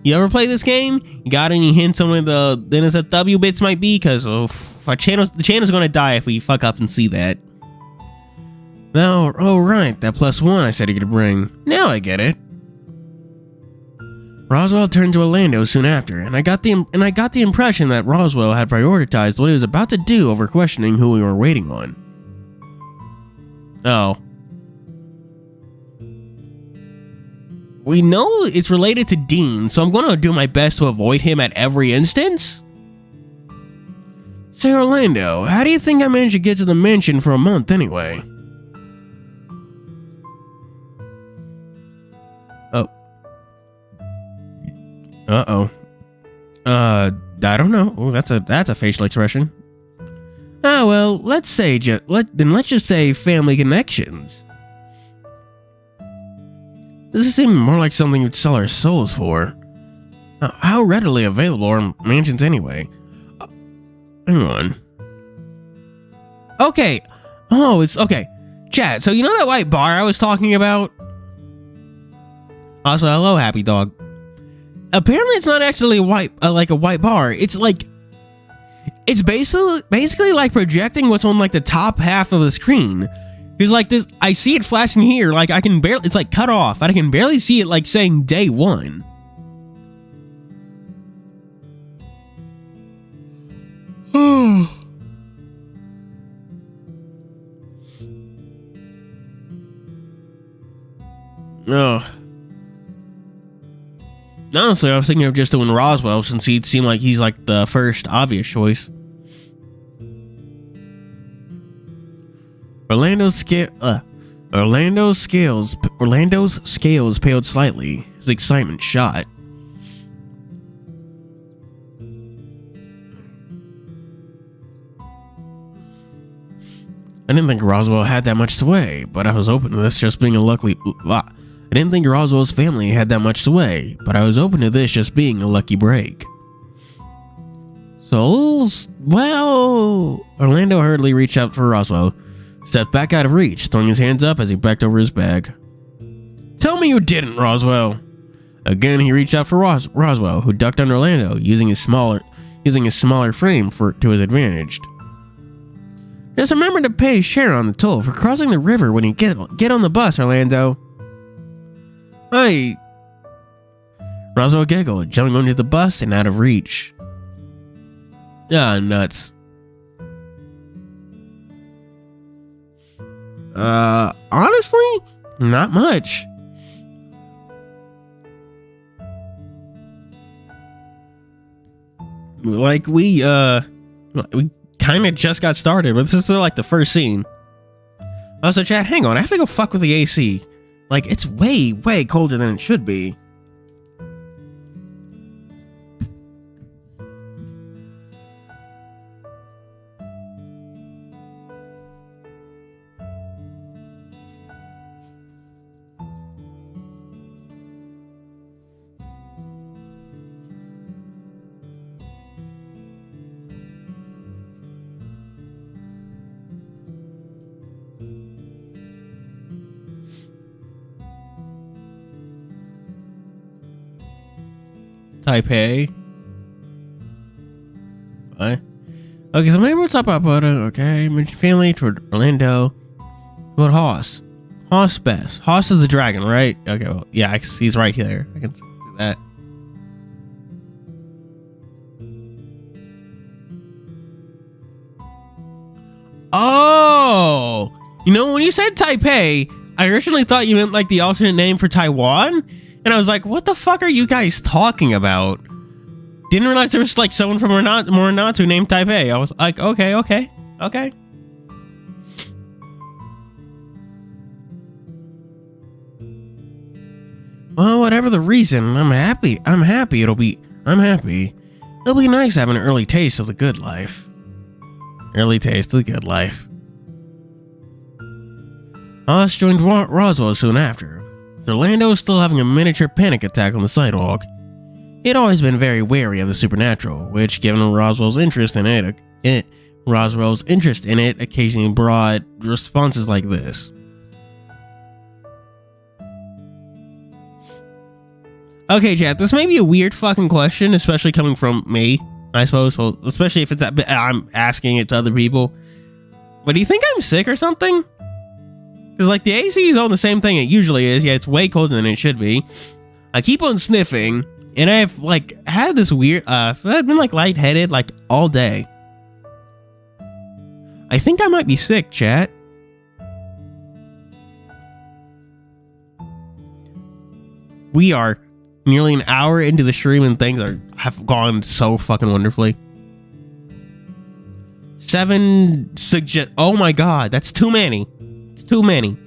You ever play this game? You got any hints on where the NSFW bits might be? Because the channel's gonna die if we fuck up and see that. Now, oh right, that +1 I said you could bring. Now I get it. Roswell turned to Orlando soon after, and I got the impression that Roswell had prioritized what he was about to do over questioning who we were waiting on. Oh. We know it's related to Dean, so I'm going to do my best to avoid him at every instance. Say, Orlando, how do you think I managed to get to the mansion for a month anyway? Oh. Uh-oh. I don't know. Oh, that's a facial expression. Ah, well, let's just say family connections. This is seeming more like something you'd sell our souls for. Now, how readily available are mansions anyway? Hang on. Okay. Oh, it's okay. Chat, so you know that white bar I was talking about? Also, hello, Happy Dog. Apparently, it's not actually a white bar. It's basically like projecting what's on like the top half of the screen. It's like this. I see it flashing here. Like I can barely. It's like cut off. I can barely see it. Like saying day 1. Oh. Honestly, I was thinking of just doing Roswell since he'd seem like he's like the first obvious choice. Orlando's scales paled slightly. His excitement shot. I didn't think Roswell had that much sway, but I was open to this just being a lucky. I didn't think Roswell's family had that much sway, but I was open to this just being a lucky break. Souls? Well, Orlando hurriedly reached out for Roswell, stepped back out of reach, throwing his hands up as he backed over his bag. Tell me you didn't, Roswell. Again, he reached out for Roswell, who ducked under Orlando, using his smaller frame to his advantage. Just remember to pay share on the toll for crossing the river when you get on the bus, Orlando. Hey. Roswell giggled, jumping onto the bus and out of reach. Ah, nuts. Honestly, not much. Like we kind of just got started, but this is like the first scene. Also, chat, hang on, I have to go fuck with the AC. Like, it's way, way colder than it should be. Taipei. What? Okay, so maybe we'll talk about Buddha. Okay, mention family toward Orlando. What Hoss? Hoss best. Hoss is the dragon, right? Okay, well, yeah, he's right here. I can see that. Oh, you know, when you said Taipei, I originally thought you meant like the alternate name for Taiwan. And I was like, what the fuck are you guys talking about? Didn't realize there was like someone from Morinatu named Taipei. I was like, okay. Well, whatever the reason, I'm happy. It'll be nice having an early taste of the good life. Us joined Roswell soon after, with Orlando still having a miniature panic attack on the sidewalk. He had always been very wary of the supernatural, which, given Roswell's interest in it, occasionally brought responses like this. Okay, chat, this may be a weird fucking question, especially coming from me, I suppose. Well, especially if it's that I'm asking it to other people. But do you think I'm sick or something? Because, like, the AC is on the same thing it usually is. Yeah, it's way colder than it should be. I keep on sniffing, and I've, like, had this weird, I've been, like, lightheaded, like, all day. I think I might be sick, chat. We are nearly an hour into the stream, and things have gone so fucking wonderfully. 7 suggest. Oh my god, that's too many. It's too many.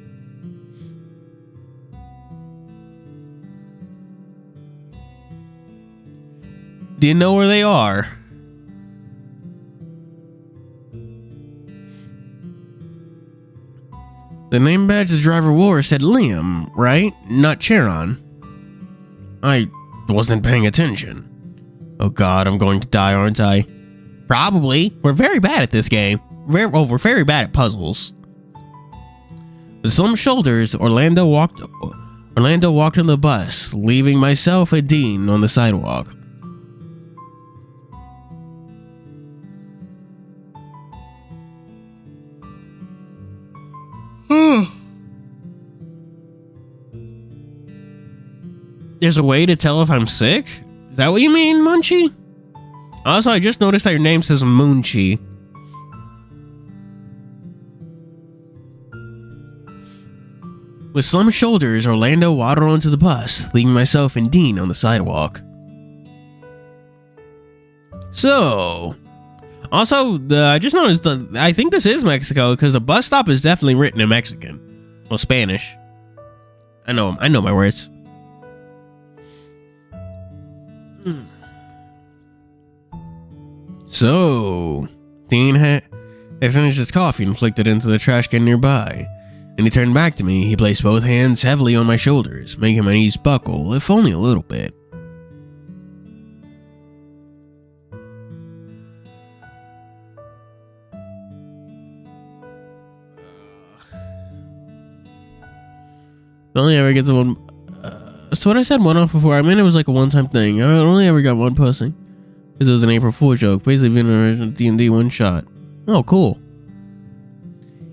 Do you know where they are? The name badge the driver wore said Liam, right? Not Charon. I wasn't paying attention. Oh god, I'm going to die, aren't I? Probably. We're very bad at this game. We're very bad at puzzles. With some shoulders, Orlando walked on the bus, leaving myself and Dean on the sidewalk. There's a way to tell if I'm sick? Is that what you mean, Munchie? Also, I just noticed that your name says Moonchie. With slim shoulders, Orlando waddled onto the bus, leaving myself and Dean on the sidewalk. So, also, I just noticed I think this is Mexico because the bus stop is definitely written in Mexican. Well, Spanish. I know my words. So, Dean had finished his coffee and flicked it into the trash can nearby. And he turned back to me. He placed both hands heavily on my shoulders, making my knees buckle, if only a little bit. I only ever get the one. So when I said one off before, I mean it was like a one-time thing. I only ever got one pussy. Because it was an April Fool's joke. Basically being an original D&D one shot. Oh, cool.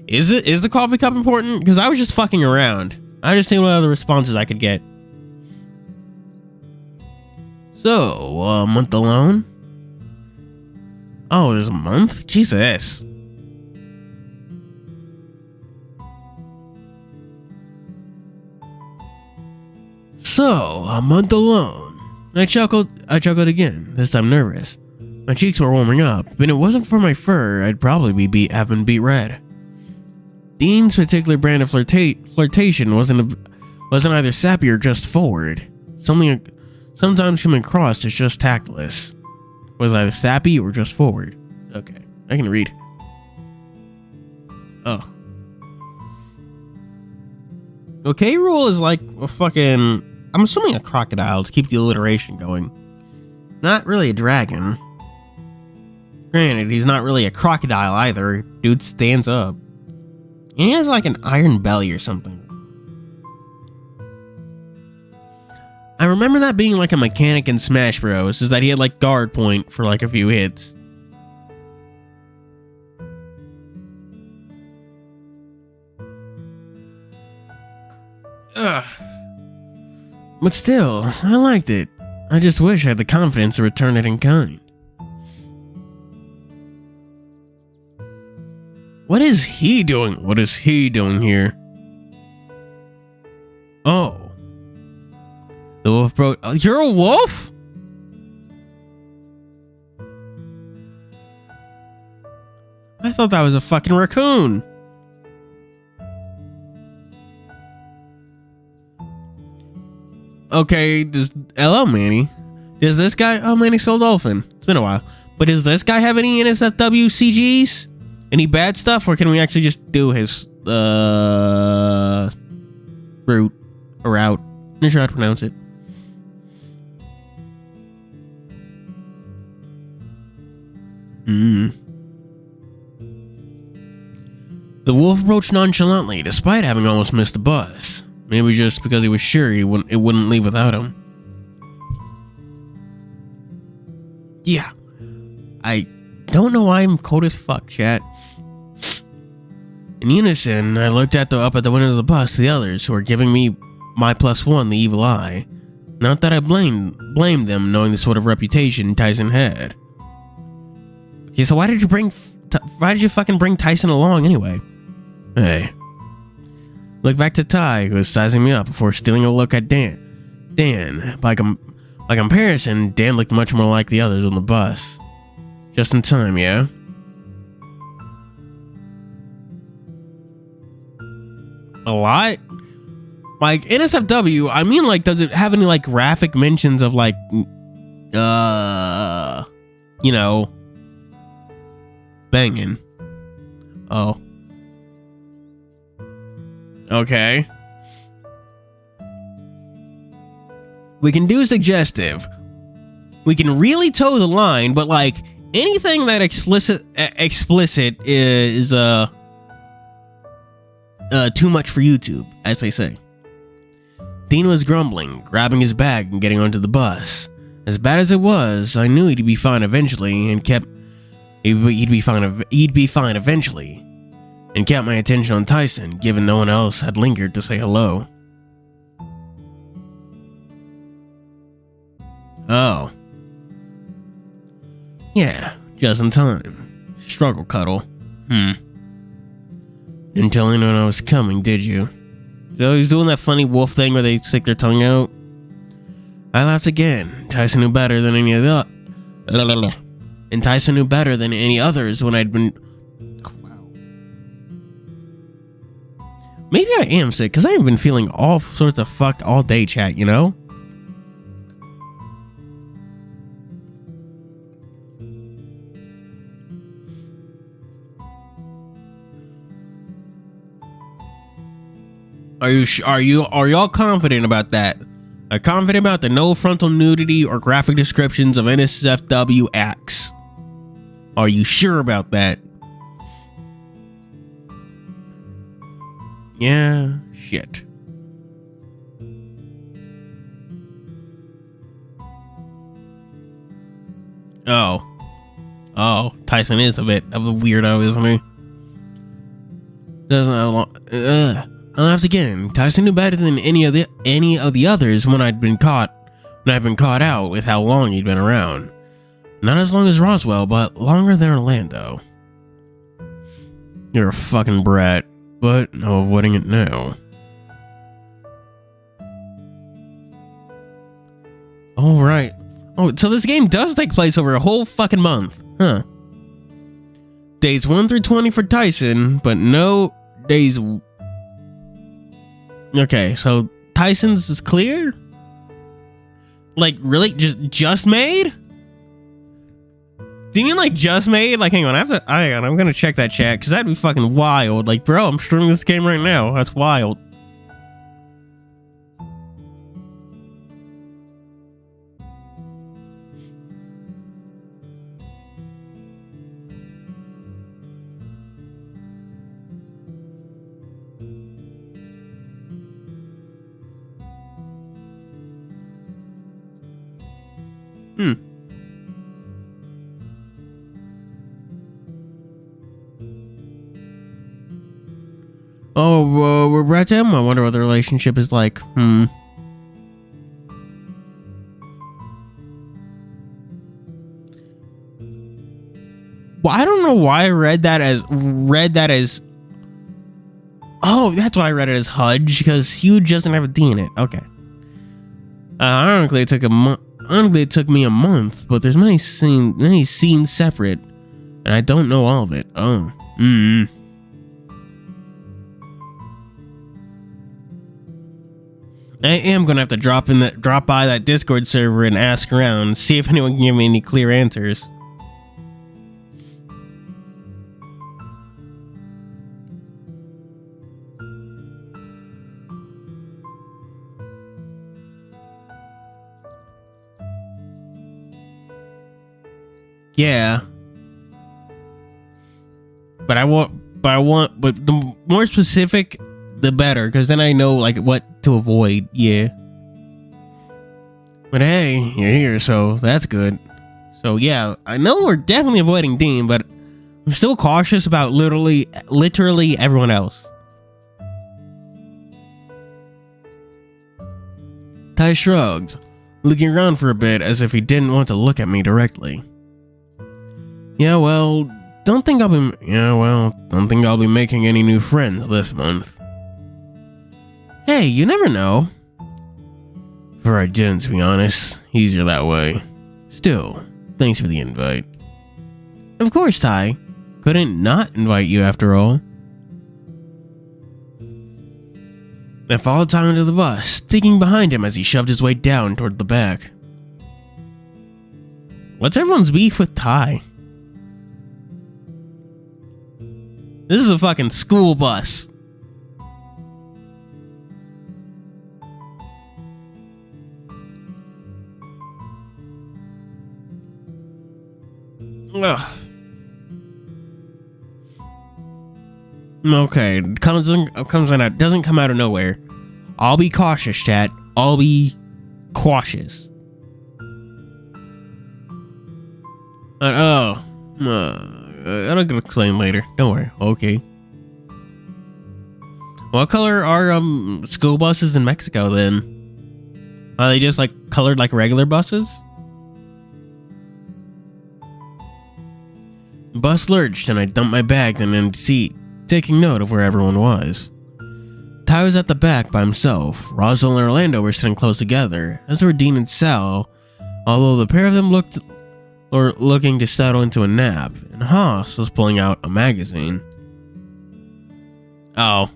Is the coffee cup important? Because I was just fucking around. I just seeing what other responses I could get. So, a month alone? Oh, there's a month? Jesus. So, a month alone. I chuckled again, this time nervous. My cheeks were warming up, and it wasn't for my fur, I'd probably have been beet red. Dean's particular brand of flirtation wasn't either sappy or just forward. Sometimes human cross is just tactless. Was either sappy or just forward. Okay, I can read. Oh. Okay, rule is like a fucking. I'm assuming a crocodile to keep the alliteration going. Not really a dragon. Granted, he's not really a crocodile either. Dude stands up. And he has like an iron belly or something. I remember that being like a mechanic in Smash Bros. Is that he had like guard point for like a few hits. Ugh. But still, I liked it. I just wish I had the confidence to return it in kind. What is he doing? What is he doing here? Oh. The wolf bro. You're a wolf? I thought that was a fucking raccoon. Okay, hello, Manny. Does this guy... Oh, Manny Soul Dolphin. It's been a while. But does this guy have any NSFW CGs? Any bad stuff? Or can we actually just do his... route? Or route? I'm not sure how to pronounce it. The wolf approached nonchalantly, despite having almost missed the bus. Maybe just because he was sure it wouldn't leave without him. Yeah. I don't know why I'm cold as fuck, chat. In unison, I looked up at the window of the bus to the others who were giving me my +1 the evil eye. Not that I blamed them, knowing the sort of reputation Tyson had. Okay, so why did you fucking bring Tyson along anyway? Hey. Look back to Ty, who was sizing me up before stealing a look at Dan. By comparison, Dan looked much more like the others on the bus. Just in time, yeah? A lot? Like, NSFW, I mean, like, does it have any, like, graphic mentions of, like, you know, banging? Oh. Okay. We can do suggestive. We can really toe the line, but, like, anything that explicit is, too much for YouTube, as they say. Dean was grumbling, grabbing his bag and getting onto the bus. As bad as it was, I knew he'd be fine eventually, and he'd be fine eventually, and kept my attention on Tyson, given no one else had lingered to say hello. Oh. Yeah, just in time. Struggle cuddle. Didn't tell anyone I was coming, did you? So he's doing that funny wolf thing where they stick their tongue out. I laughed again. Tyson knew better than any others when I'd been... Oh, wow. Maybe I am sick, because I have been feeling all sorts of fucked all day, chat, you know? Are y'all confident about that? Are confident about the no frontal nudity or graphic descriptions of NSFW acts? Are you sure about that? Yeah, shit. Oh, Tyson is a bit of a weirdo, isn't he? I laughed again. Tyson knew better than any of the others when I've been caught out with how long he'd been around. Not as long as Roswell, but longer than Orlando. You're a fucking brat, but no avoiding it now. All right. Oh, so this game does take place over a whole fucking month, huh? Days 1 through 20 for Tyson, but no days. Okay, so Tyson's is clear? Like, really? Just made? Do you mean like just made? Like, hang on, I'm gonna check that chat, because that'd be fucking wild. Like, bro, I'm streaming this game right now. That's wild. Oh, we're brat to him? I wonder what the relationship is like. I don't know why I read that as. Oh, that's why I read it as Hudge, because huge doesn't have a D in it. Okay. Ironically, it took me a month, but there's many scenes separate, and I don't know all of it. Oh. I am gonna have to drop by that Discord server and ask around, see if anyone can give me any clear answers. Yeah. But the more specific, the better, because then I know like what to avoid. Yeah. But hey, you're here, so that's good. So yeah, I know we're definitely avoiding Dean, but I'm still cautious about literally everyone else. Ty shrugged, looking around for a bit as if he didn't want to look at me directly. Yeah, well, don't think I'll be making any new friends this month. Hey, you never know. For I didn't, to be honest. Easier that way. Still, thanks for the invite. Of course, Ty. Couldn't not invite you after all. I followed Ty into the bus, sticking behind him as he shoved his way down toward the back. What's everyone's beef with Ty? This is a fucking school bus. Ugh. Okay, doesn't come out of nowhere. I'll be cautious, chat. I'll be cautious. I'll explain later. Don't worry. Okay. What color are school buses in Mexico then? Are they just like colored like regular buses? The bus lurched and I dumped my bag in an empty seat, taking note of where everyone was. Ty was at the back by himself. Roswell and Orlando were sitting close together, as were Dean and Sal, although the pair of them looking to settle into a nap, and Haas was pulling out a magazine. Oh.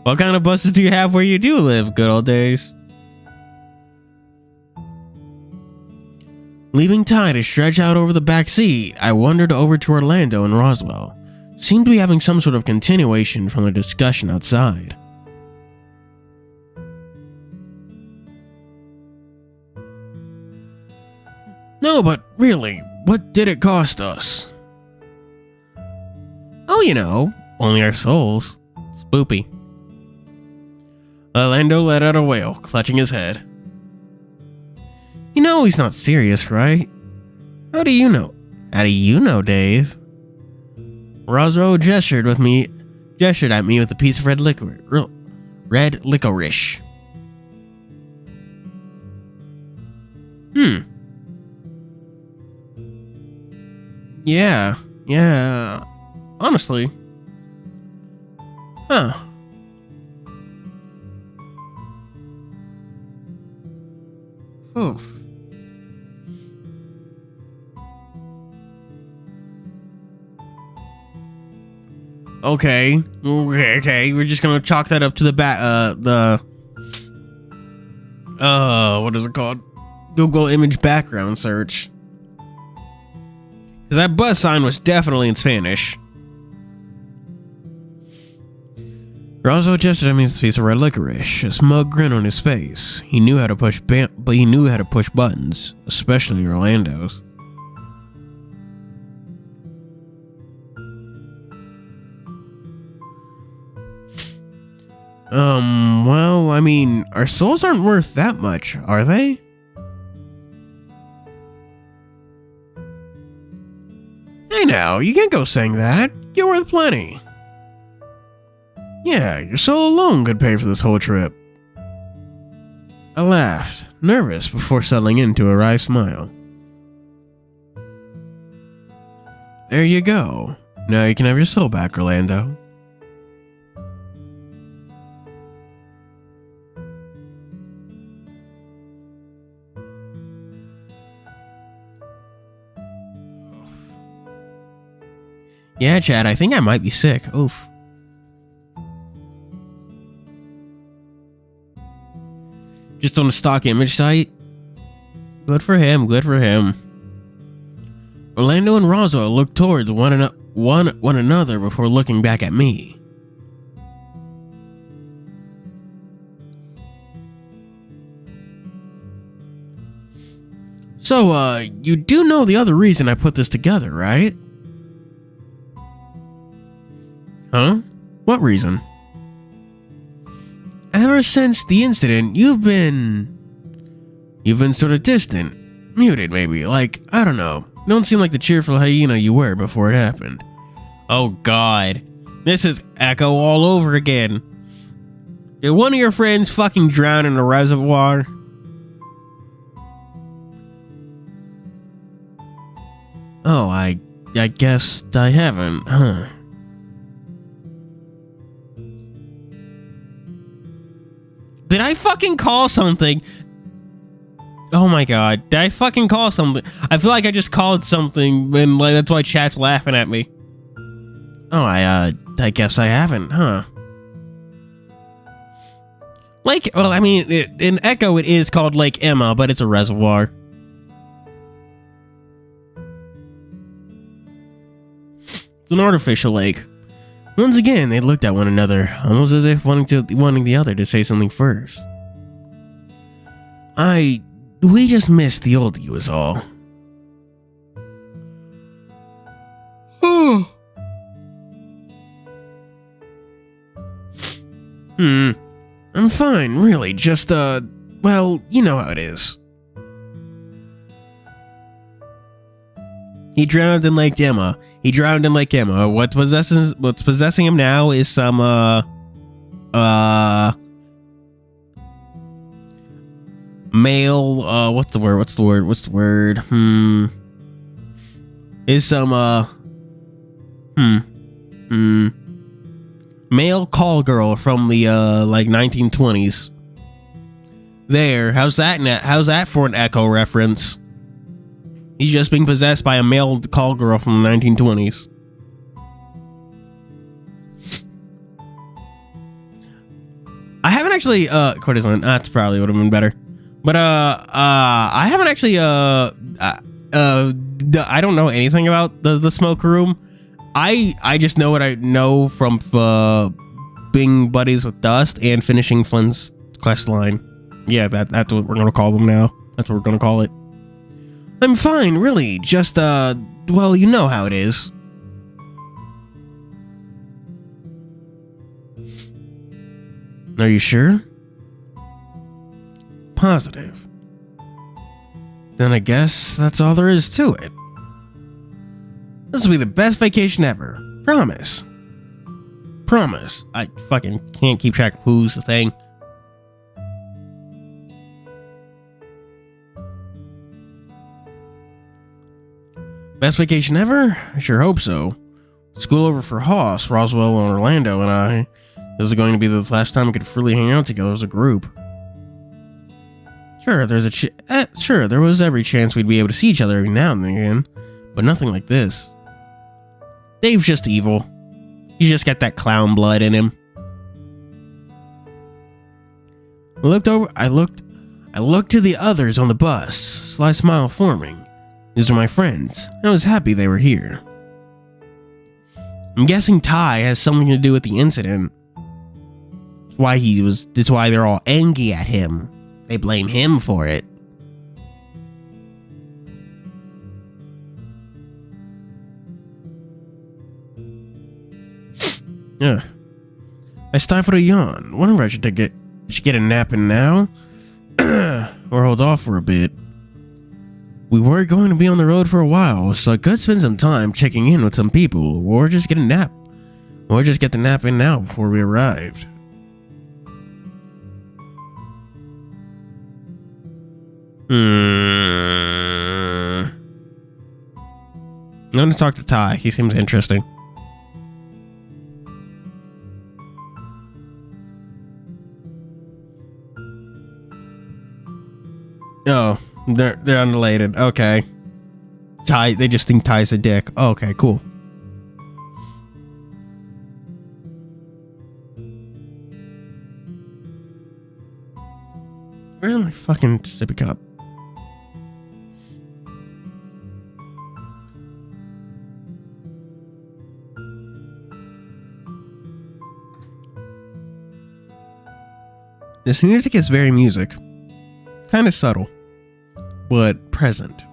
What kind of buses do you have where you do live, good old days? Leaving Ty to stretch out over the back seat, I wandered over to Orlando and Roswell. Seemed to be having some sort of continuation from the discussion outside. No, but really, what did it cost us? Oh, you know, only our souls. Spoopy. Orlando let out a wail, clutching his head. You know he's not serious, right? How do you know? How do you know, Dave? Roswell gestured at me with a piece of red licorice. Yeah. Honestly. Huh. Oof. Okay, we're just gonna chalk that up to the back, what is it called? Google image background search. Because that bus sign was definitely in Spanish. Roswell gestured at me with a piece of red licorice, a smug grin on his face. He knew how to push buttons, especially Orlando's. Well, I mean, our souls aren't worth that much, are they? Hey now, you can't go saying that. You're worth plenty. Yeah, your soul alone could pay for this whole trip. I laughed, nervous before settling into a wry smile. There you go. Now you can have your soul back, Orlando. Yeah, Chad, I think I might be sick. Oof. Just on a stock image site? Good for him, good for him. Orlando and Roswell looked towards one another before looking back at me. So, you do know the other reason I put this together, right? Huh? What reason? Ever since the incident, you've been sort of distant, muted maybe, like, I don't know. Don't seem like the cheerful hyena you were before it happened. Oh god. This is Echo all over again. Did one of your friends fucking drown in a reservoir? Oh, I guess I haven't, huh? Did I fucking call something? Oh my god, did I fucking call something? I feel like I just called something and like that's why chat's laughing at me. Oh, I guess I haven't, huh? Lake, well, I mean, in Echo it is called Lake Emma, but it's a reservoir. It's an artificial lake. Once again, they looked at one another, almost as if wanting the other to say something first. We just missed the old you is all. I'm fine, really, just, well, you know how it is. He drowned in Lake Emma. What's possessing him now is some, male, what's the word? Is some, male call girl from the, like, 1920s. There, how's that for an Echo reference? He's just being possessed by a male call girl from the 1920s. I haven't actually, cortisone, that's probably would have been better. But, I haven't actually, I don't know anything about the smoke room. I just know what I know from, being buddies with Dust and finishing Flynn's quest line. Yeah, that's what we're gonna call them now. That's what we're gonna call it. I'm fine, really. Just, well, you know how it is. Are you sure? Positive. Then I guess that's all there is to it. This will be the best vacation ever. Promise. Promise. I fucking can't keep track of who's the thing. Best vacation ever? I sure hope so. School over for Hoss, Roswell, and Orlando, and I. This is going to be the last time we could freely hang out together as a group. Sure, there was every chance we'd be able to see each other every now and again, but nothing like this. Dave's just evil. He's just got that clown blood in him. I looked to the others on the bus, sly smile forming. These are my friends, and I was happy they were here. I'm guessing Ty has something to do with the incident. That's why they're all angry at him. They blame him for it. Ugh. I stifled a yawn. Wonder if I should get a nap in now? Or hold off for a bit. We were going to be on the road for a while, so I could spend some time checking in with some people, or just get a nap. Or just get the nap in now before we arrived. I'm gonna talk to Ty. He seems interesting. Oh, they're unrelated. Okay. Ty, they just think Ty's a dick. Oh, okay, cool. Where's my fucking sippy cup? This music is very music. Kind of subtle, but present.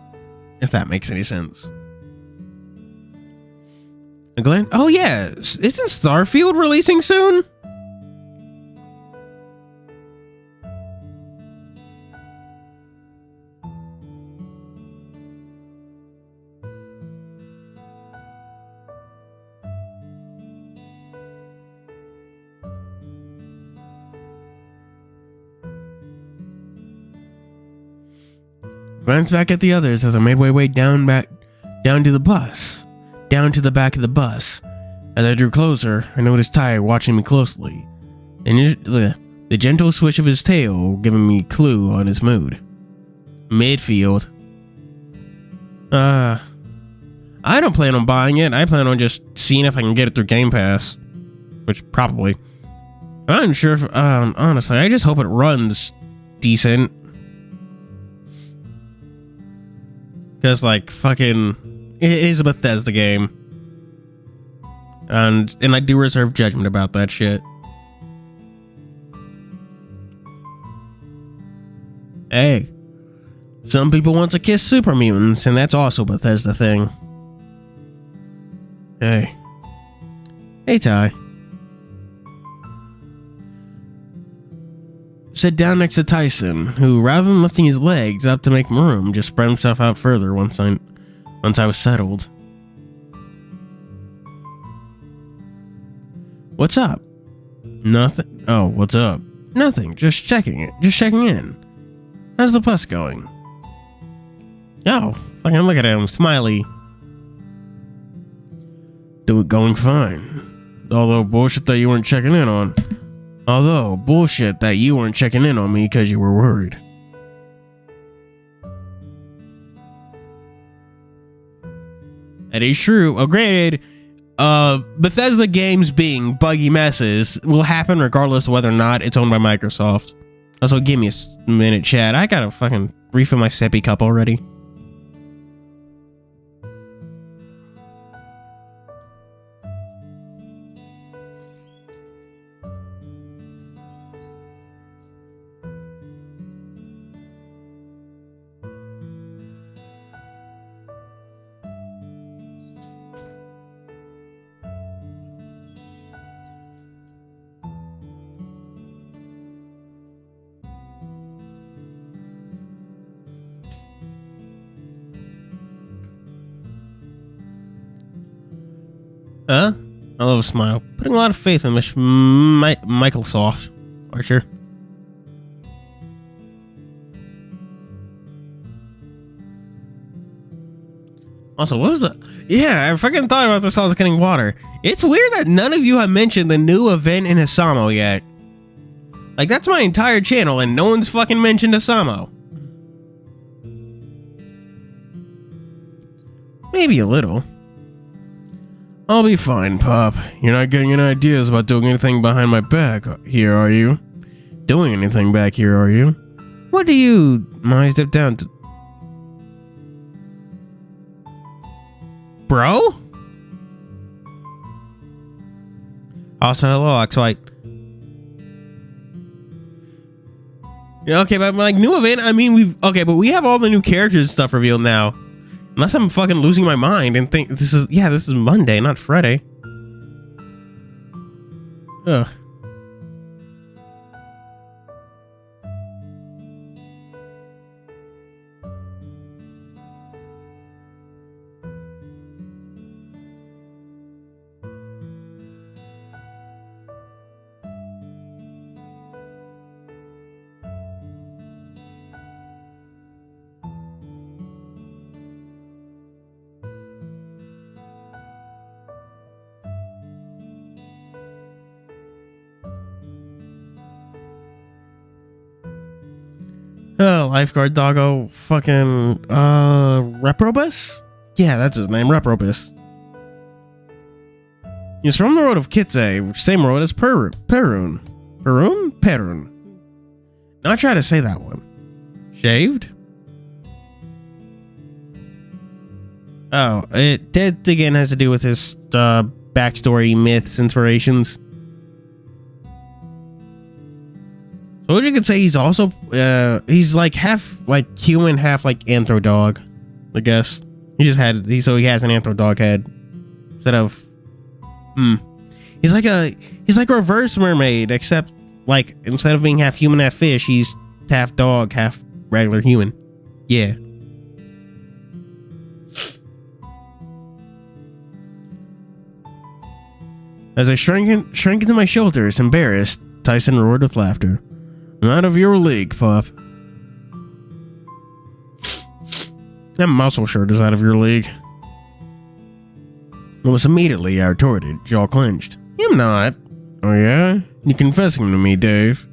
If that makes any sense. Glenn? Oh yeah, isn't Starfield releasing soon? Glance back at the others as I made my way down to the bus. Down to the back of the bus. As I drew closer, I noticed Ty watching me closely. And the gentle swish of his tail giving me a clue on his mood. Midfield. I don't plan on buying it. I plan on just seeing if I can get it through Game Pass. Which probably. I'm not sure if, honestly, I just hope it runs decent. Because, like, fucking, it is a Bethesda game. And I do reserve judgment about that shit. Hey, some people want to kiss super mutants, and that's also a Bethesda thing. Hey. Hey, Ty. Sit down next to Tyson, who, rather than lifting his legs up to make room, just spread himself out further once I was settled. What's up? Nothing. Oh, what's up? Nothing. Just checking in. How's the bus going? Oh, fucking look at him, smiley. Going fine. Although bullshit that you weren't checking in on. Me because you were worried. That is true. Oh, granted, Bethesda games being buggy messes will happen regardless of whether or not it's owned by Microsoft. Also, give me a minute, chat. I gotta fucking refill my sippy cup already. Huh? I love a smile. Putting a lot of faith in Microsoft, Archer. Also, what was the... Yeah, I fucking thought about this while I was getting water. It's weird that none of you have mentioned the new event in Asamo yet. Like, that's my entire channel, and no one's fucking mentioned Asamo. Maybe a little. I'll be fine, Pop. You're not getting any ideas about doing anything behind my back here, are you? Doing anything back here, are you? What do you... I step down to... Bro? Also, hello, Oxwhite. Yeah, okay, but like, new event, I mean, okay, but we have all the new characters and stuff revealed now. Unless I'm fucking losing my mind and think this is Monday, not Friday. Ugh. Lifeguard doggo. Fucking, Reprobus? Yeah, that's his name, Reprobus. He's from the road of Kitze, same road as Perun. Perun? Now try to say that one. Shaved? Oh, that again has to do with his backstory, myths, inspirations. So what you could say, he's also he's like half like human, half like anthro dog, I guess. He has an anthro dog head instead of He's like a reverse mermaid, except like instead of being half human, half fish, he's half dog, half regular human. Yeah. As I shrank into my shoulders, embarrassed, Tyson roared with laughter. I'm out of your league, pup. That muscle shirt is out of your league. Almost immediately, I retorted, jaw clenched. I'm not. Oh yeah? You confessing to me, Dave?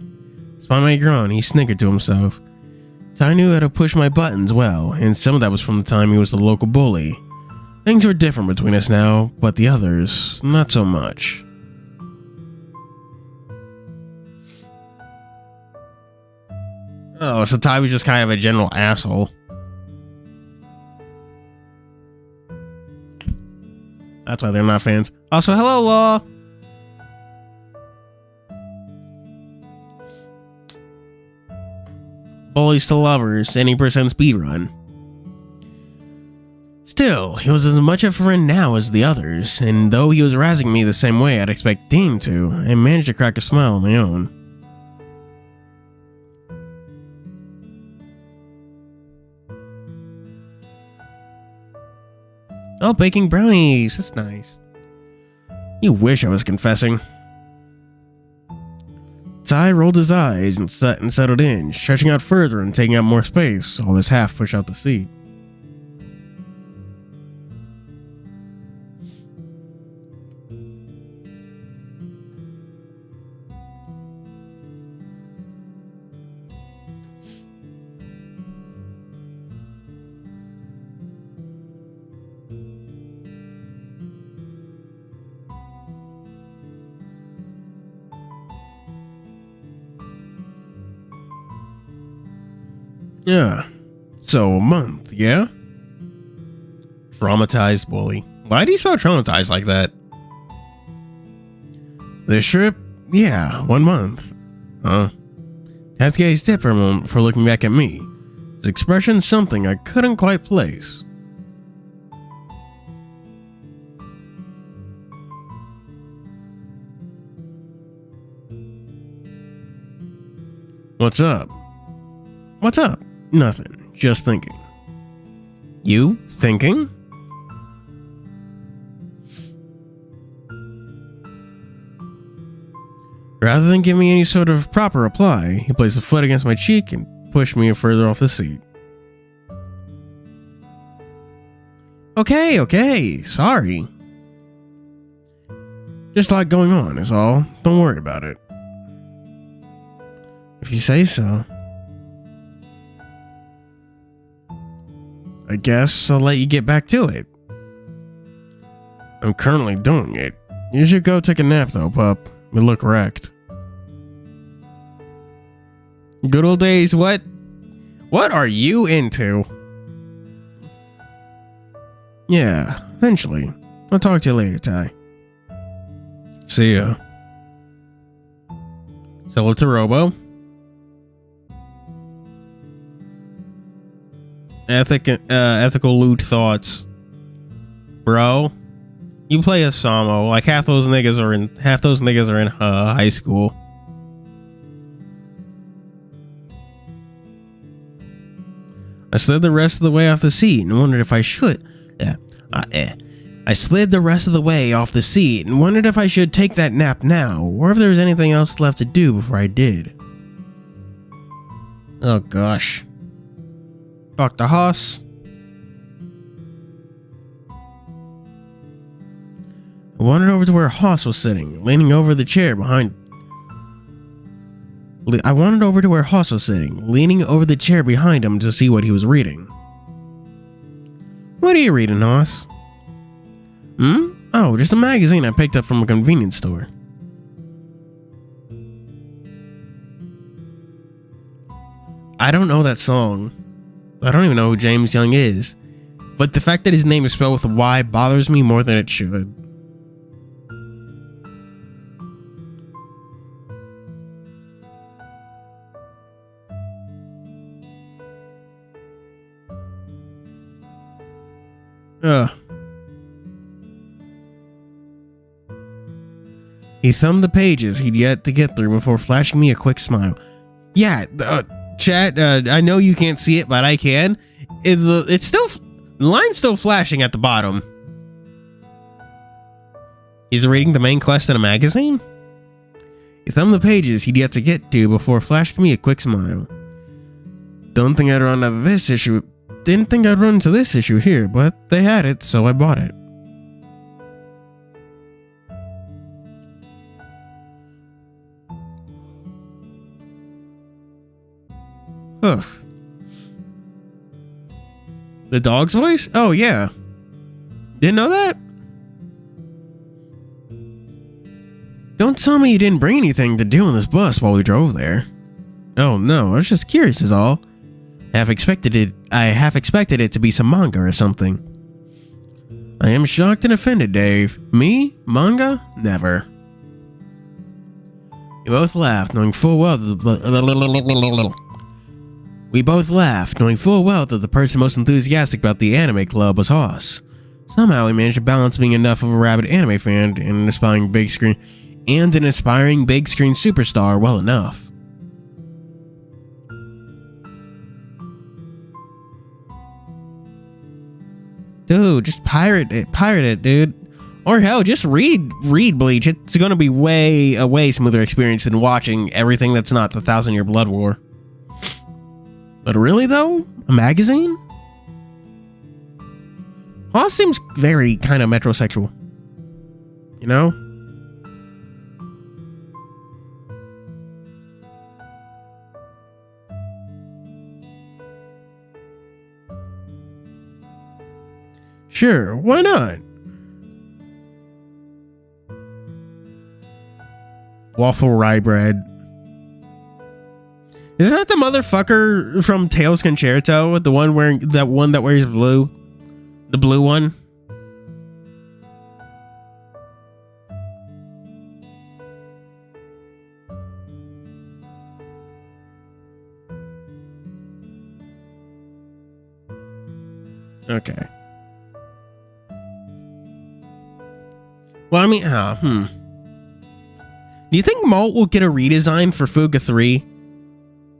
Despite my groan, he snickered to himself. Ty knew how to push my buttons well, and some of that was from the time he was the local bully. Things were different between us now, but the others, not so much. Oh, so Ty was just kind of a general asshole. That's why they're not fans. Also, hello, Law. Bullies to lovers, any percent speedrun. Still, he was as much of a friend now as the others, and though he was razzing me the same way I'd expect Dean to, I managed to crack a smile on my own. Oh, baking brownies, that's nice. You wish I was confessing. Ty rolled his eyes and settled in, stretching out further and taking up more space, all his half push out the seat. Yeah. So, a month, yeah? Traumatized bully. Why do you spell traumatized like that? This trip? Yeah, 1 month. Huh? Have to get his tip for a moment before looking back at me. His expression something I couldn't quite place. What's up? What's up? Nothing. Just thinking. You thinking? Rather than give me any sort of proper reply, he placed a foot against my cheek and pushed me further off the seat. Okay, sorry. Just a lot going on is all. Don't worry about it. If you say so. I guess I'll let you get back to it. I'm currently doing it. You should go take a nap though, pup. You look wrecked. Good old days, what? What are you into? Yeah, eventually. I'll talk to you later, Ty. See ya. Sell it to Robo. Ethical loot thoughts. Bro, you play a Samo. Like half those niggas are in high school. I slid the rest of the way off the seat and wondered if I should. I slid the rest of the way off the seat and wondered if I should take that nap now, or if there was anything else left to do before I did. Oh gosh. Dr. Haas. I wandered over to where Haas was sitting, leaning over the chair behind I wandered over to where Hoss was sitting, leaning over the chair behind him to see what he was reading. What are you reading, Hoss? Oh, just a magazine I picked up from a convenience store. I don't know that song. I don't even know who James Young is. But the fact that his name is spelled with a Y bothers me more than it should. He thumbed the pages he'd yet to get through before flashing me a quick smile. Yeah, chat, I know you can't see it, but I can. It's still... The line's still flashing at the bottom. He's reading the main quest in a magazine? He thumbed the pages he'd yet to get to before flashing me a quick smile. Didn't think I'd run into this issue here, but they had it, so I bought it. Ugh. The dog's voice? Oh, yeah. Didn't know that? Don't tell me you didn't bring anything to do on this bus while we drove there. Oh, no, I was just curious is all. I half expected it to be some manga or something. I am shocked and offended, Dave. Me? Manga? Never. We both laughed, knowing full well that the person most enthusiastic about the anime club was Hoss. Somehow he managed to balance being enough of a rabid anime fan and an aspiring big screen superstar well enough. Dude, just pirate it, dude. Or hell, just read Bleach. It's gonna be a way smoother experience than watching everything that's not the 1,000-Year Blood War. But really though, a magazine? Hoss seems very kind of metrosexual. You know? Sure, why not? Waffle rye bread. Isn't that the motherfucker from Tails Concerto? The one that wears blue? The blue one? Okay. Well, I mean, Do you think Malt will get a redesign for Fuga 3?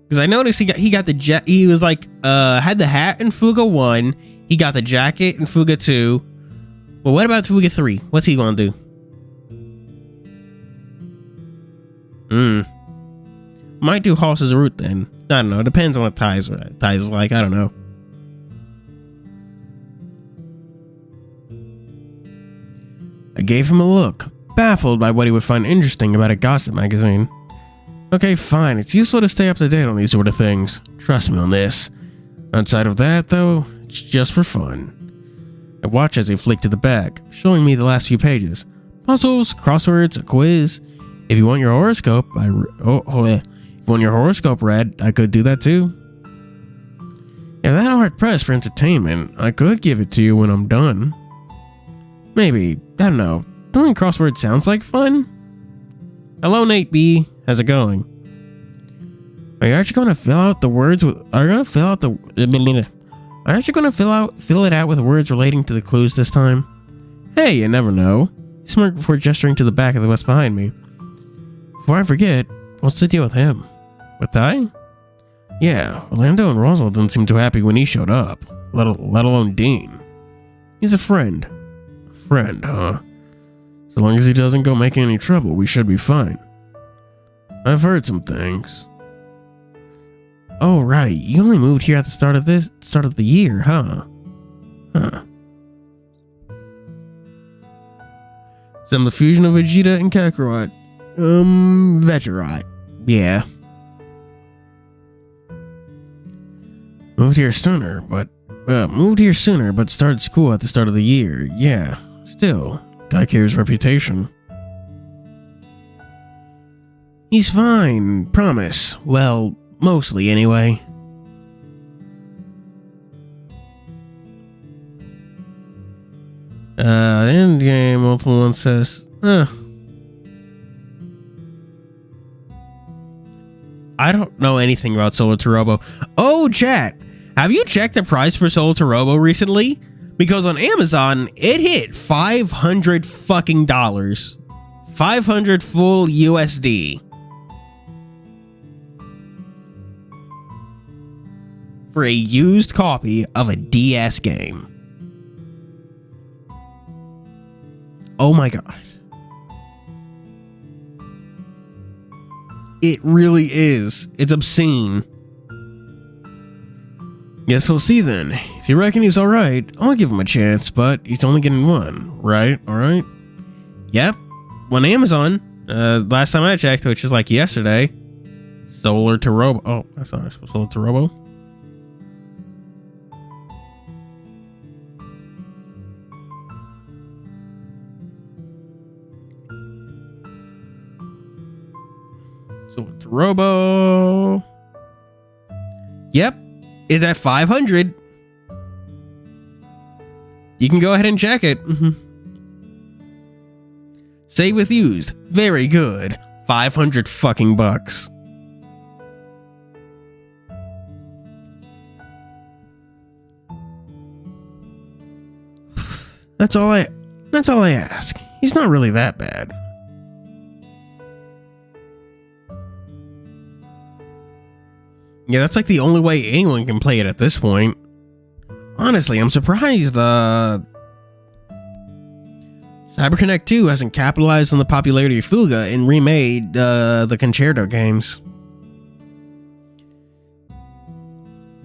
Because I noticed he got the he was like had the hat in Fuga 1, he got the jacket in Fuga 2. But what about Fuga 3? What's he gonna do? Might do Hoss's route then. I don't know. Depends on what Ty's like. I don't know. I gave him a look, baffled by what he would find interesting about a gossip magazine. Okay, fine. It's useful to stay up to date on these sort of things. Trust me on this. Outside of that, though, it's just for fun. I watch as he flicked to the back, showing me the last few pages. Puzzles, crosswords, a quiz. If you want your horoscope, if you want your horoscope read, I could do that too. If that hard pressed for entertainment, I could give it to you when I'm done. Maybe, I don't know. Doing crosswords sounds like fun. Hello, Nate B. How's it going? Are you actually going to fill out the words with? Are you going to fill out the? Are you actually going to fill it out with words relating to the clues this time? Hey, you never know. He smirked before gesturing to the back of the bus behind me. Before I forget, what's the deal with him? With Ty? Yeah, Orlando and Roswell didn't seem too happy when he showed up. Let alone Dean. He's a friend. A friend, huh? So long as he doesn't go making any trouble, we should be fine. I've heard some things. Oh, right. You only moved here at the start of the year, huh? Huh. Some the fusion of Vegeta and Kakarot. Vegerite. Yeah. Moved here sooner, but started school at the start of the year. Yeah, still, guy cares reputation. He's fine, promise. Well, mostly anyway. End game, multiple ones test. I don't know anything about Solar to Robo. Oh, chat. Have you checked the price for Solar to Robo recently? Because on Amazon, it hit $500 fucking dollars. 500 full USD. For a used copy of a DS game. Oh my god. It really is. It's obscene. Guess we'll see then. If you reckon he's alright, I'll give him a chance, but he's only getting one, right? Alright? Yep. On Amazon, last time I checked, which is like yesterday, Solar to Robo. Oh, that's not Solar to Robo. Solar to Robo. Yep. It's at 500. You can go ahead and check it. Save with used. Very good. 500 fucking bucks. That's all I ask. He's not really that bad. Yeah, that's like the only way anyone can play it at this point. Honestly, I'm surprised CyberConnect 2 hasn't capitalized on the popularity of Fuga and remade the Concerto games.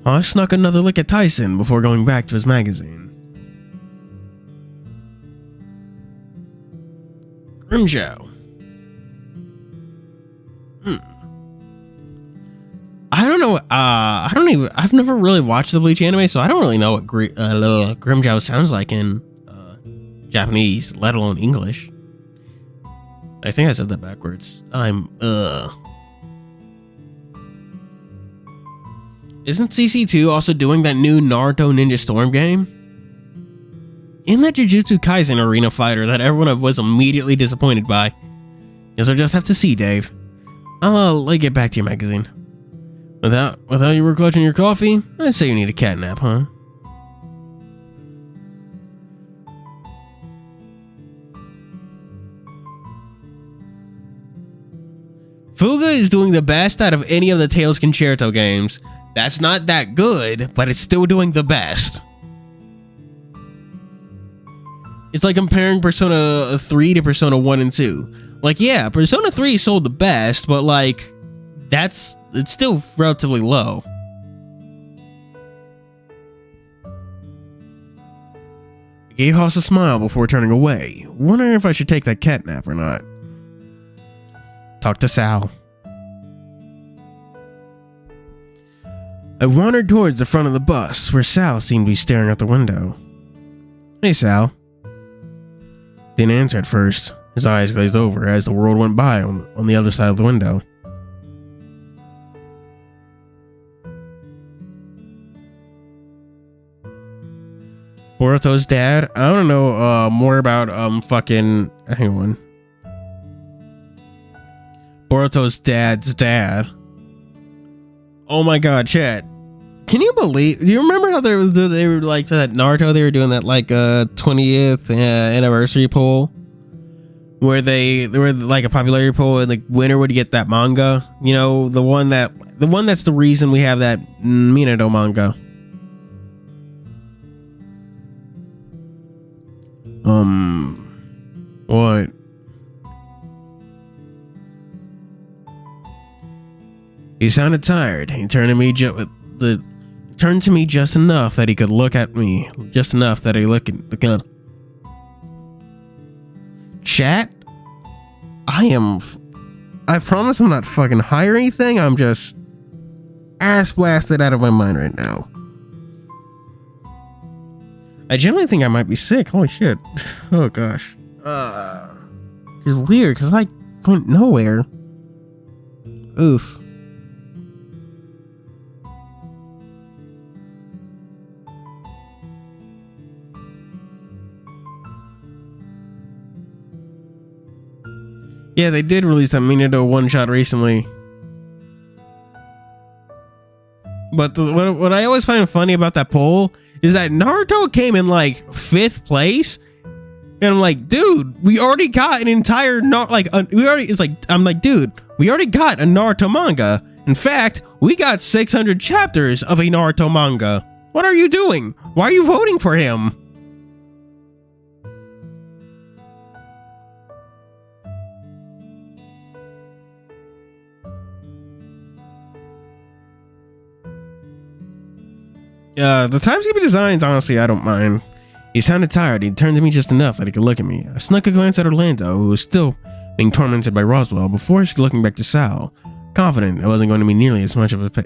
I snuck another look at Tyson before going back to his magazine. Grimjow. I don't know. I've never really watched the Bleach anime, so I don't really know what Grimjow sounds like in Japanese, let alone English. I think I said that backwards. Isn't CC2 also doing that new Naruto Ninja Storm game? In that Jujutsu Kaisen arena fighter that everyone was immediately disappointed by. Guess I'll just have to see, Dave. I'll get back to your magazine. Without you were clutching your coffee, I'd say you need a cat nap, huh? Fuga is doing the best out of any of the Tales Concerto games. That's not that good, but it's still doing the best. It's like comparing Persona 3 to Persona 1 and 2. Like, yeah, Persona 3 sold the best, but like, it's still relatively low. I gave Haas a smile before turning away, wondering if I should take that cat nap or not. Talk to Sal. I wandered towards the front of the bus, where Sal seemed to be staring out the window. Hey, Sal. Didn't answer at first. His eyes glazed over as the world went by on the other side of the window. Boruto's dad? I don't know more about fucking... Hang on. Boruto's dad's dad. Oh my god, chat. Can you believe... Do you remember how they were like that Naruto? They were doing that like 20th anniversary poll? Where they were like a popularity poll and the winner would get that manga. You know, the one that's the reason we have that Minato manga. What? He sounded tired. He turned to me just enough that he could look at me. Just enough that he looked. Chat? I promise I'm not fucking high or anything. I'm just ass blasted out of my mind right now. I generally think I might be sick. Holy shit. Oh gosh. It's weird because I went nowhere. Oof. Yeah, they did release that Minato one-shot recently. But what I always find funny about that poll is that Naruto came in like 5th place. And I'm like, dude, we already got an entire I'm like, dude, we already got a Naruto manga. In fact, we got 600 chapters of a Naruto manga. What are you doing? Why are you voting for him? The timekeeping designs, honestly, I don't mind. He sounded tired. He turned to me just enough that he could look at me. I snuck a glance at Orlando, who was still being tormented by Roswell, before looking back to Sal, confident I wasn't going to be nearly as much of a pain.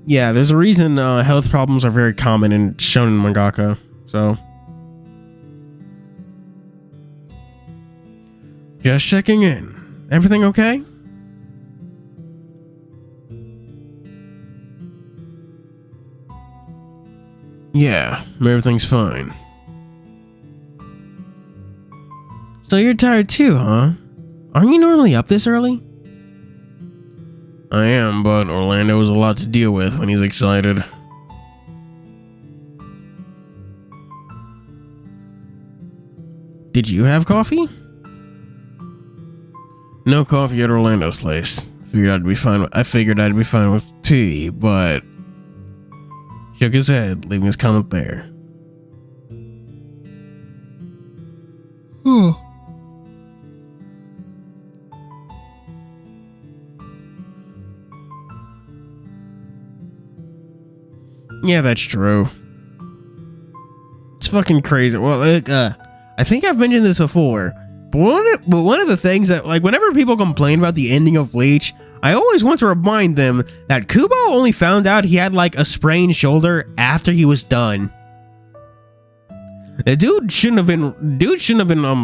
Yeah, there's a reason health problems are very common in shonen mangaka. So, just checking in. Everything okay? Yeah, everything's fine. So you're tired too, huh? Aren't you normally up this early? I am, but Orlando has a lot to deal with when he's excited. Did you have coffee? No coffee at Orlando's place. I figured I'd be fine with tea, but shook his head, leaving his comment there. Yeah, that's true. It's fucking crazy. Well, I think I've mentioned this before, but one of the things that, like, whenever people complain about the ending of Bleach, I always want to remind them that Kubo only found out he had like a sprained shoulder after he was done. The dude shouldn't have been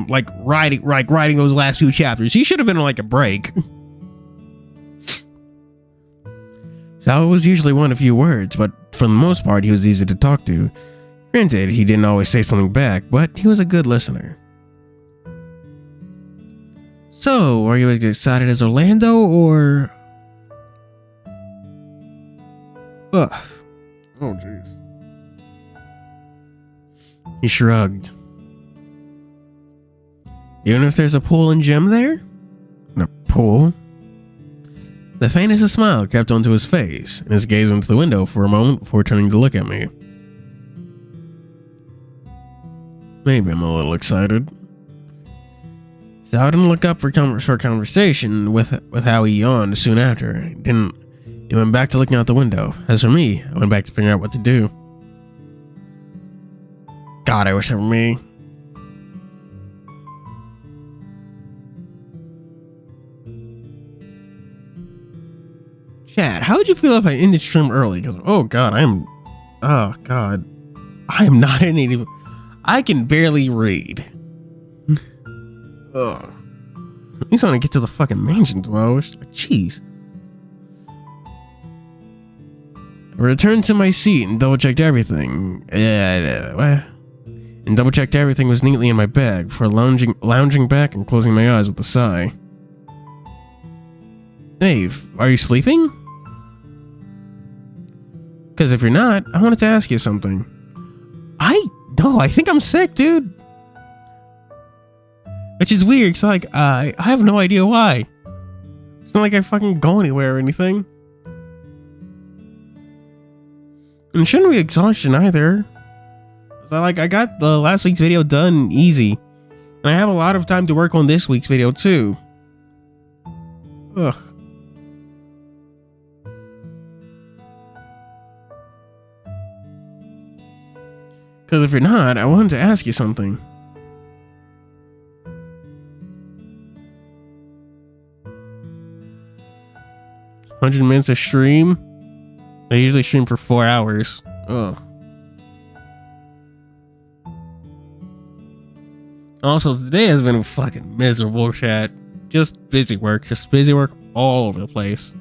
like writing those last 2 chapters. He should have been on like a break. Sal was usually one of few words, but for the most part he was easy to talk to. Granted, he didn't always say something back, but he was a good listener. So, are you as excited as Orlando, or... Ugh. Oh, jeez. He shrugged. Even if there's a pool and gym there? A pool? The faintest of smile crept onto his face, and his gaze went to the window for a moment before turning to look at me. Maybe I'm a little excited. So I didn't look up for conversation with how he yawned soon after. He went back to looking out the window. As for me, I went back to figure out what to do. God, I wish that were me. Chat, how would you feel if I ended stream early? Because, oh god, I am not an idiot. I can barely read. Ugh. At least I want to get to the fucking mansion, though. It's like, jeez. I returned to my seat and double-checked everything. And double-checked everything was neatly in my bag before lounging back and closing my eyes with a sigh. Dave, are you sleeping? Because if you're not, I wanted to ask you something. I think I'm sick, dude. Which is weird, because, like, I have no idea why. It's not like I fucking go anywhere or anything. And it shouldn't be exhaustion either. So, like, I got the last week's video done easy. And I have a lot of time to work on this week's video, too. Ugh. Because if you're not, I wanted to ask you something. 100 minutes of stream. I usually stream for 4 hours. Ugh. Also, today has been fucking miserable, chat. Just busy work all over the place.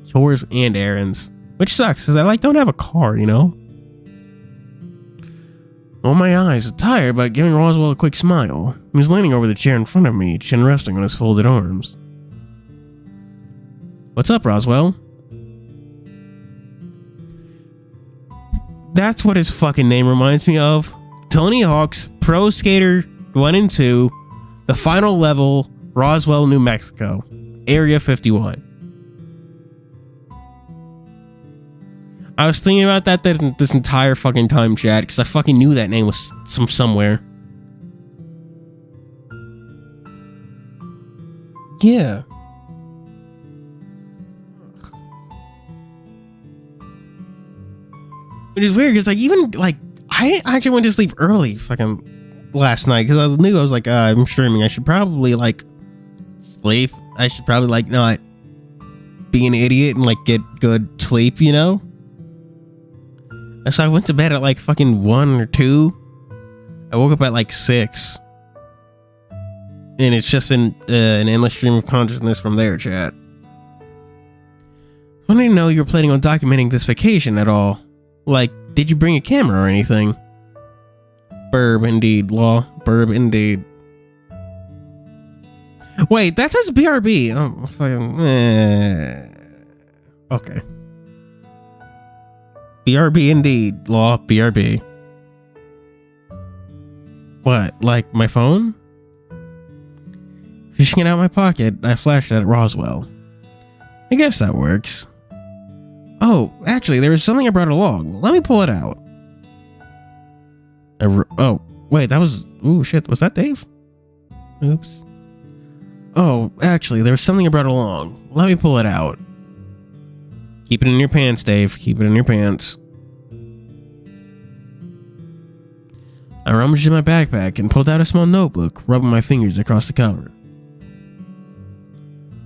Chores and errands. Which sucks, because I don't have a car, you know? Oh, my eyes are tired, but giving Roswell a quick smile. He was leaning over the chair in front of me, chin resting on his folded arms. What's up, Roswell? That's what his fucking name reminds me of. Tony Hawk's Pro Skater 1 and 2, the final level, Roswell, New Mexico, Area 51. I was thinking about that this entire fucking time, chat, because I fucking knew that name was somewhere. Yeah. Which is weird, because I actually went to sleep early fucking last night, because I knew I was I'm streaming. I should probably sleep. I should probably not be an idiot and get good sleep, you know? And so I went to bed at fucking 1 or 2. I woke up at 6. And it's just been an endless stream of consciousness from there, chat. I wanted to know you were planning on documenting this vacation at all. Did you bring a camera or anything? Burb indeed, Law. Burb indeed. Wait, that says BRB. Oh, fucking. Okay. BRB indeed, Law. BRB. What? My phone? Fishing it out of my pocket, I flashed it at Roswell. I guess that works. Oh, actually, there was something I brought along. Let me pull it out. Oh, wait, that was... Ooh, shit, was that Dave? Oops. Oh, actually, there was something I brought along. Let me pull it out. Keep it in your pants, Dave. Keep it in your pants. I rummaged in my backpack and pulled out a small notebook, rubbing my fingers across the cover.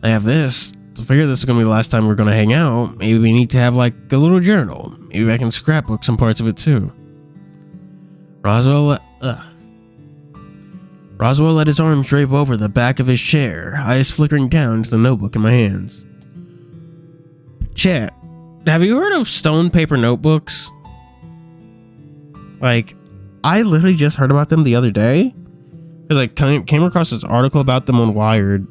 I have this. I figure this is going to be the last time we're going to hang out. Maybe we need to have a little journal. Maybe I can scrapbook some parts of it too. Roswell let his arms drape over the back of his chair, eyes flickering down to the notebook in my hands. Chat, have you heard of stone paper notebooks? I literally just heard about them the other day. Because I came across this article about them on Wired.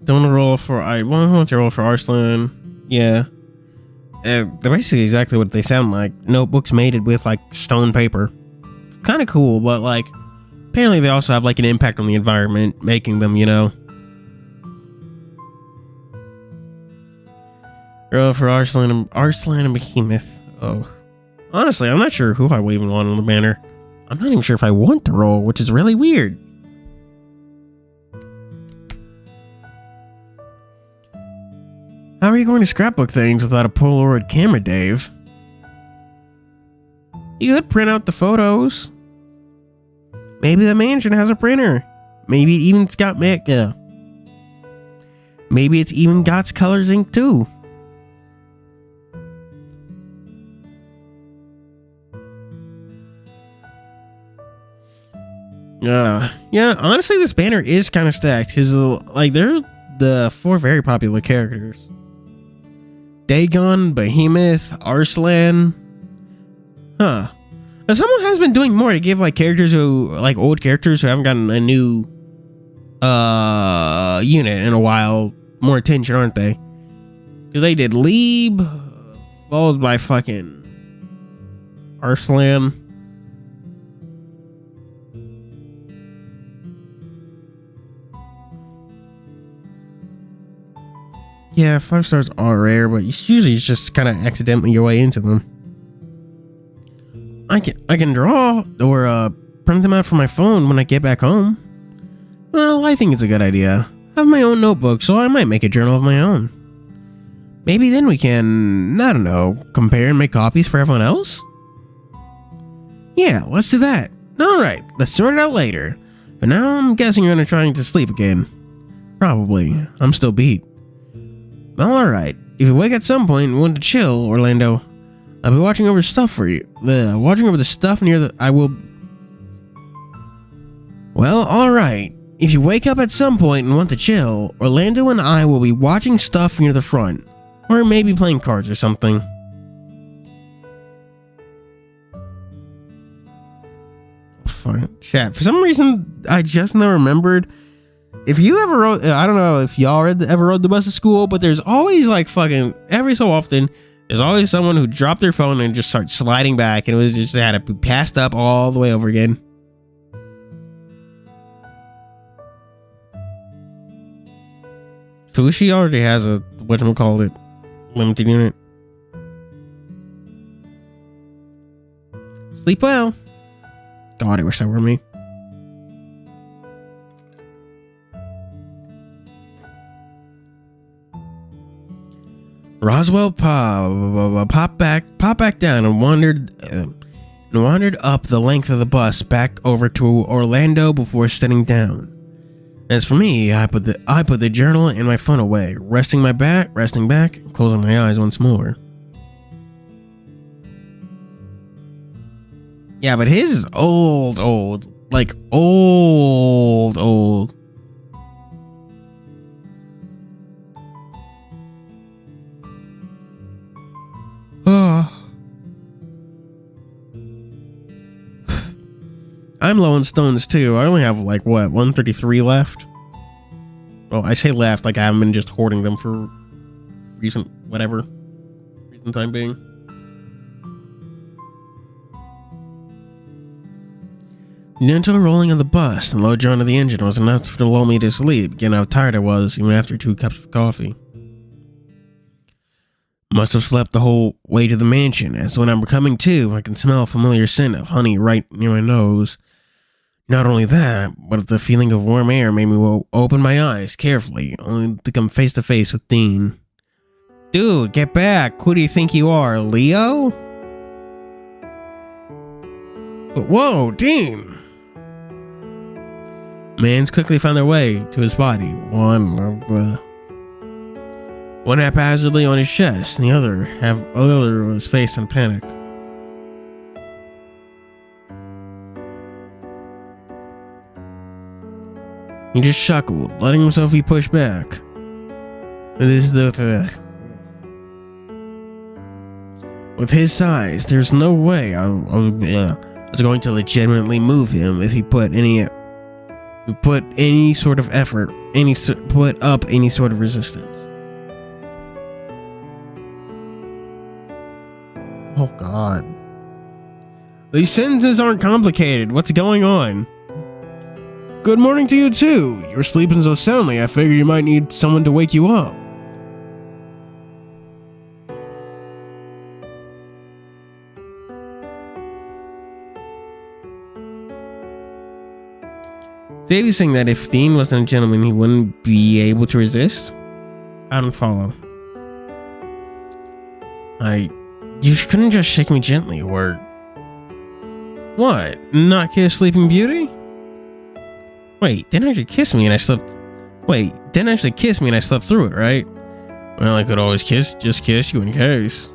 Don't want to roll for... I want to roll for Arslan. Yeah. They're basically exactly what they sound like. Notebooks made with stone paper. It's kind of cool, but apparently they also have an impact on the environment, making them, you know. Roll for Arslan and Behemoth. Oh. Honestly, I'm not sure who I would even want on the banner. I'm not even sure if I want to roll, which is really weird. How are you going to scrapbook things without a Polaroid camera, Dave? You could print out the photos. Maybe the mansion has a printer. Maybe it even's got Maybe it's even got colors ink too. Yeah, honestly, this banner is kind of stacked. They're the 4 very popular characters. Dagon, Behemoth, Arslan. Huh. Now, someone has been doing more to give characters who old characters who haven't gotten a new unit in a while more attention, aren't they? Because they did Lieb, followed by fucking Arslan. Yeah, 5 stars are rare, but usually it's just kind of accidentally your way into them. I can draw or print them out from my phone when I get back home. Well, I think it's a good idea. I have my own notebook, so I might make a journal of my own. Maybe then we can, compare and make copies for everyone else? Yeah, let's do that. Alright, let's sort it out later. But now I'm guessing you're gonna trying to sleep again. Probably. I'm still beat. Well, alright. If you wake at some point and want to chill, Orlando, I'll be watching over stuff for you. Watching over the stuff near the... I will... Well, alright. If you wake up at some point and want to chill, Orlando and I will be watching stuff near the front. Or maybe playing cards or something. Fine. Chat. For some reason, I just now remembered... If you ever rode, I don't know if y'all ever rode the bus to school, but there's always like fucking, every so often, there's always someone who dropped their phone and just starts sliding back, and it was just, they had to be passed up all the way over again. Fushi already has a, whatchamacallit, limited unit. Sleep well. God, I wish that were me. Roswell popped back down and wandered up the length of the bus back over to Orlando before sitting down. As for me, I put the journal and my phone away, resting back, and closing my eyes once more. Yeah, but his is old, like old. I'm low on stones too. I only have like what, 133 left? Well, I say left like I haven't been just hoarding them for recent time being. The gentle rolling of the bus and low drone of the engine was enough to lull me to sleep, given how tired I was even after 2 cups of coffee. Must have slept the whole way to the mansion, as when I'm coming to, I can smell a familiar scent of honey right near my nose. Not only that, but the feeling of warm air made me open my eyes carefully, only to come face to face with Dean. Dude, get back! Who do you think you are, Leo? Whoa, Dean! Mans quickly found their way to his body, one haphazardly on his chest, and the other on his face in panic. He just chuckled, letting himself be pushed back. With his size, there's no way I was going to legitimately move him if he put any sort of effort, put up any sort of resistance. Oh God. These sentences aren't complicated. What's going on? Good morning to you too. You're sleeping so soundly, I figured you might need someone to wake you up. Davey's saying that if Dean wasn't a gentleman, he wouldn't be able to resist? I don't follow. You couldn't just shake me gently, or... What? Not kiss Sleeping Beauty? Wait, didn't actually kiss me and I slept... didn't actually kiss me and I slept through it, right? Well, I could always just kiss you in case.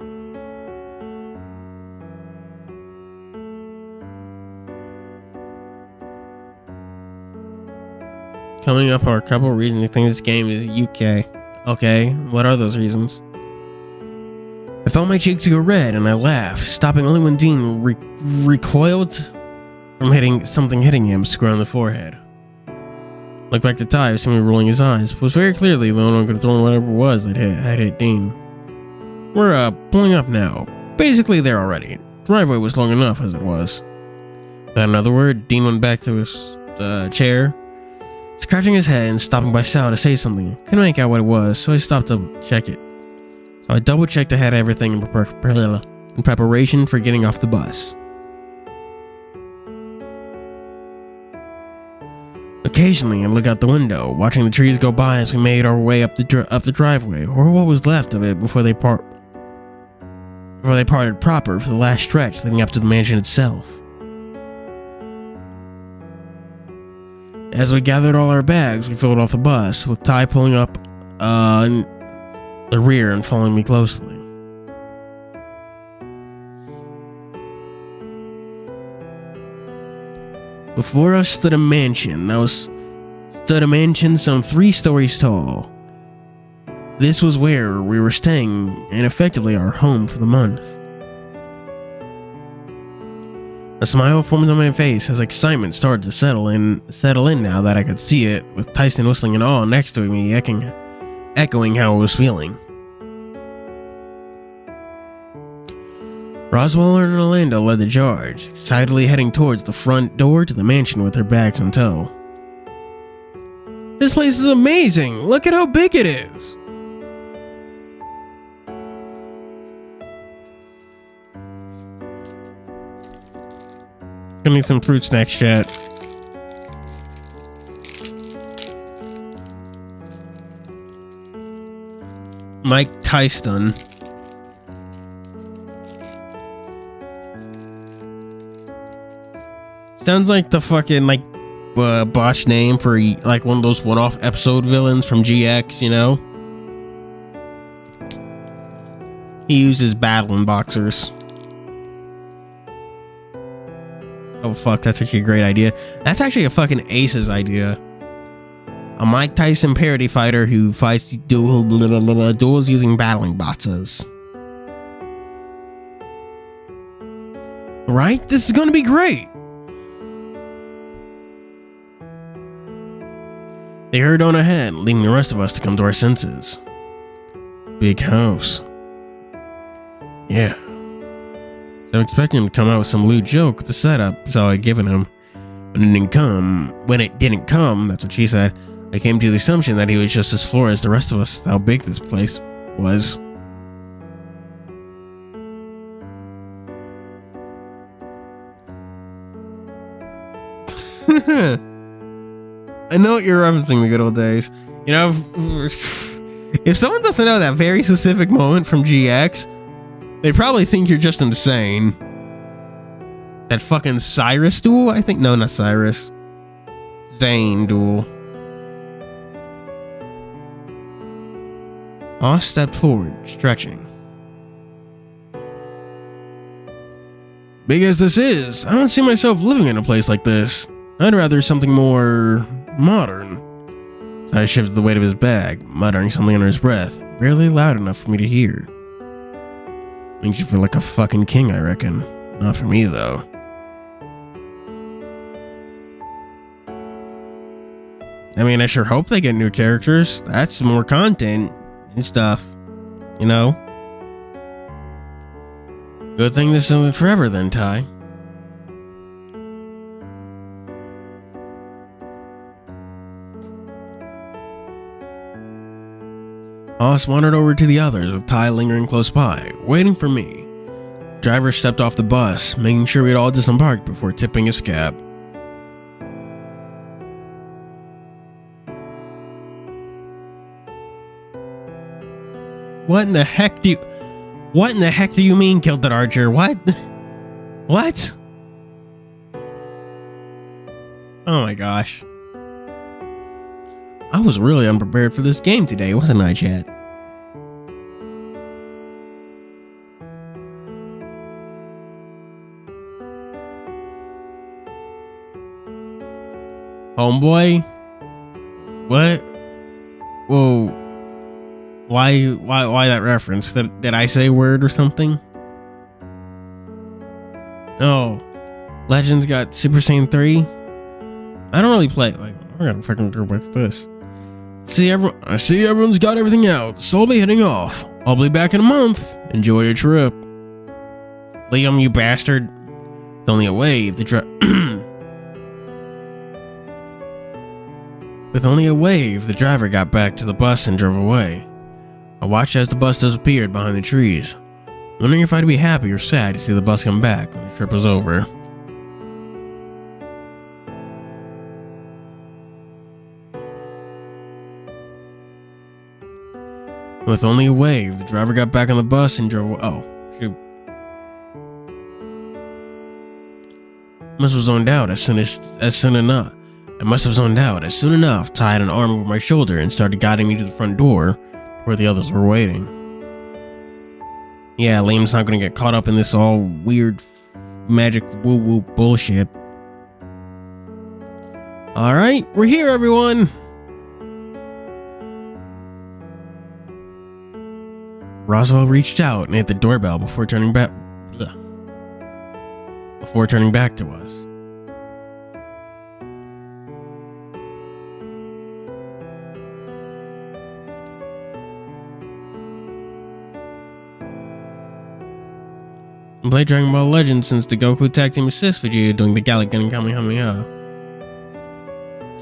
Coming up are a couple of reasons I think this game is UK. Okay, what are those reasons? I felt my cheeks go red and I laughed, stopping only when Dean recoiled from hitting him square on the forehead. Looked back to Ty, seemingly rolling his eyes, but was very clearly the one could have thrown whatever it was that had hit Dean. We're pulling up now. Basically there already. Driveway was long enough as it was. Without another word, Dean went back to his chair, scratching his head and stopping by Sal to say something. Couldn't make out what it was, so I stopped to check it. So I double checked I had everything in preparation for getting off the bus. Occasionally, I look out the window, watching the trees go by as we made our way up the driveway, or what was left of it before they parted proper for the last stretch leading up to the mansion itself. As we gathered all our bags, we filled off the bus, with Ty pulling up in the rear and following me closely. Before us stood a mansion. Some 3 stories tall. This was where we were staying, and effectively our home for the month. A smile formed on my face as excitement started to settle in now that I could see it, with Tyson whistling in awe next to me, echoing how I was feeling. Roswell and Orlando led the charge, excitedly heading towards the front door to the mansion with their bags in tow. This place is amazing! Look at how big it is! Gonna need some fruit snacks, chat. Mike Tyson. Sounds like the fucking botch name for like one of those one-off episode villains from GX, you know? He uses battling boxers. Oh fuck, that's actually a great idea. That's actually a fucking Ace's idea. A Mike Tyson parody fighter who fights duels using battling boxers. Right? This is gonna be great! They hurried on ahead, leaving the rest of us to come to our senses. Big house. Yeah. So I'm expecting him to come out with some lewd joke with the setup so I'd given him. When it didn't come, that's what she said, I came to the assumption that he was just as floored as the rest of us, how big this place was. I know what you're referencing, the good old days. You know, if someone doesn't know that very specific moment from GX, they probably think you're just insane. That fucking Cyrus duel? I think, no, not Cyrus. Zane duel. Oz stepped forward, stretching. Big as this is, I don't see myself living in a place like this. I'd rather something more modern. I shifted the weight of his bag, muttering something under his breath, barely loud enough for me to hear. Makes you feel like a fucking king, I reckon. Not for me, though. I mean, I sure hope they get new characters. That's more content and stuff, you know? Good thing this isn't forever then, Ty. Oz wandered over to the others, with Ty lingering close by, waiting for me. The driver stepped off the bus, making sure we'd all disembarked before tipping his cap. What in the heck do you mean, Kilted Archer? What? What? Oh my gosh. I was really unprepared for this game today, wasn't I, chat? Homeboy? What? Whoa. Why that reference? Did I say word or something? Oh. Legends got Super Saiyan 3? I don't really play, like, I gotta fucking go with this. I see everyone's got everything out, so I'll be heading off. I'll be back in a month. Enjoy your trip. Liam, you bastard. With only a wave, the driver got back to the bus and drove away. I watched as the bus disappeared behind the trees, wondering if I'd be happy or sad to see the bus come back when the trip was over. With only a wave, the driver got back on the bus and drove. Oh, shoot. Must have zoned out as soon enough. I must have zoned out as soon enough, tied an arm over my shoulder and started guiding me to the front door where the others were waiting. Yeah, Liam's not gonna get caught up in this all weird magic woo-woo bullshit. Alright, we're here, everyone! Roswell reached out and hit the doorbell before turning back to us. I played Dragon Ball Legends since the Goku Tag Team Assist Vegeta doing the Galagan Kamehameha.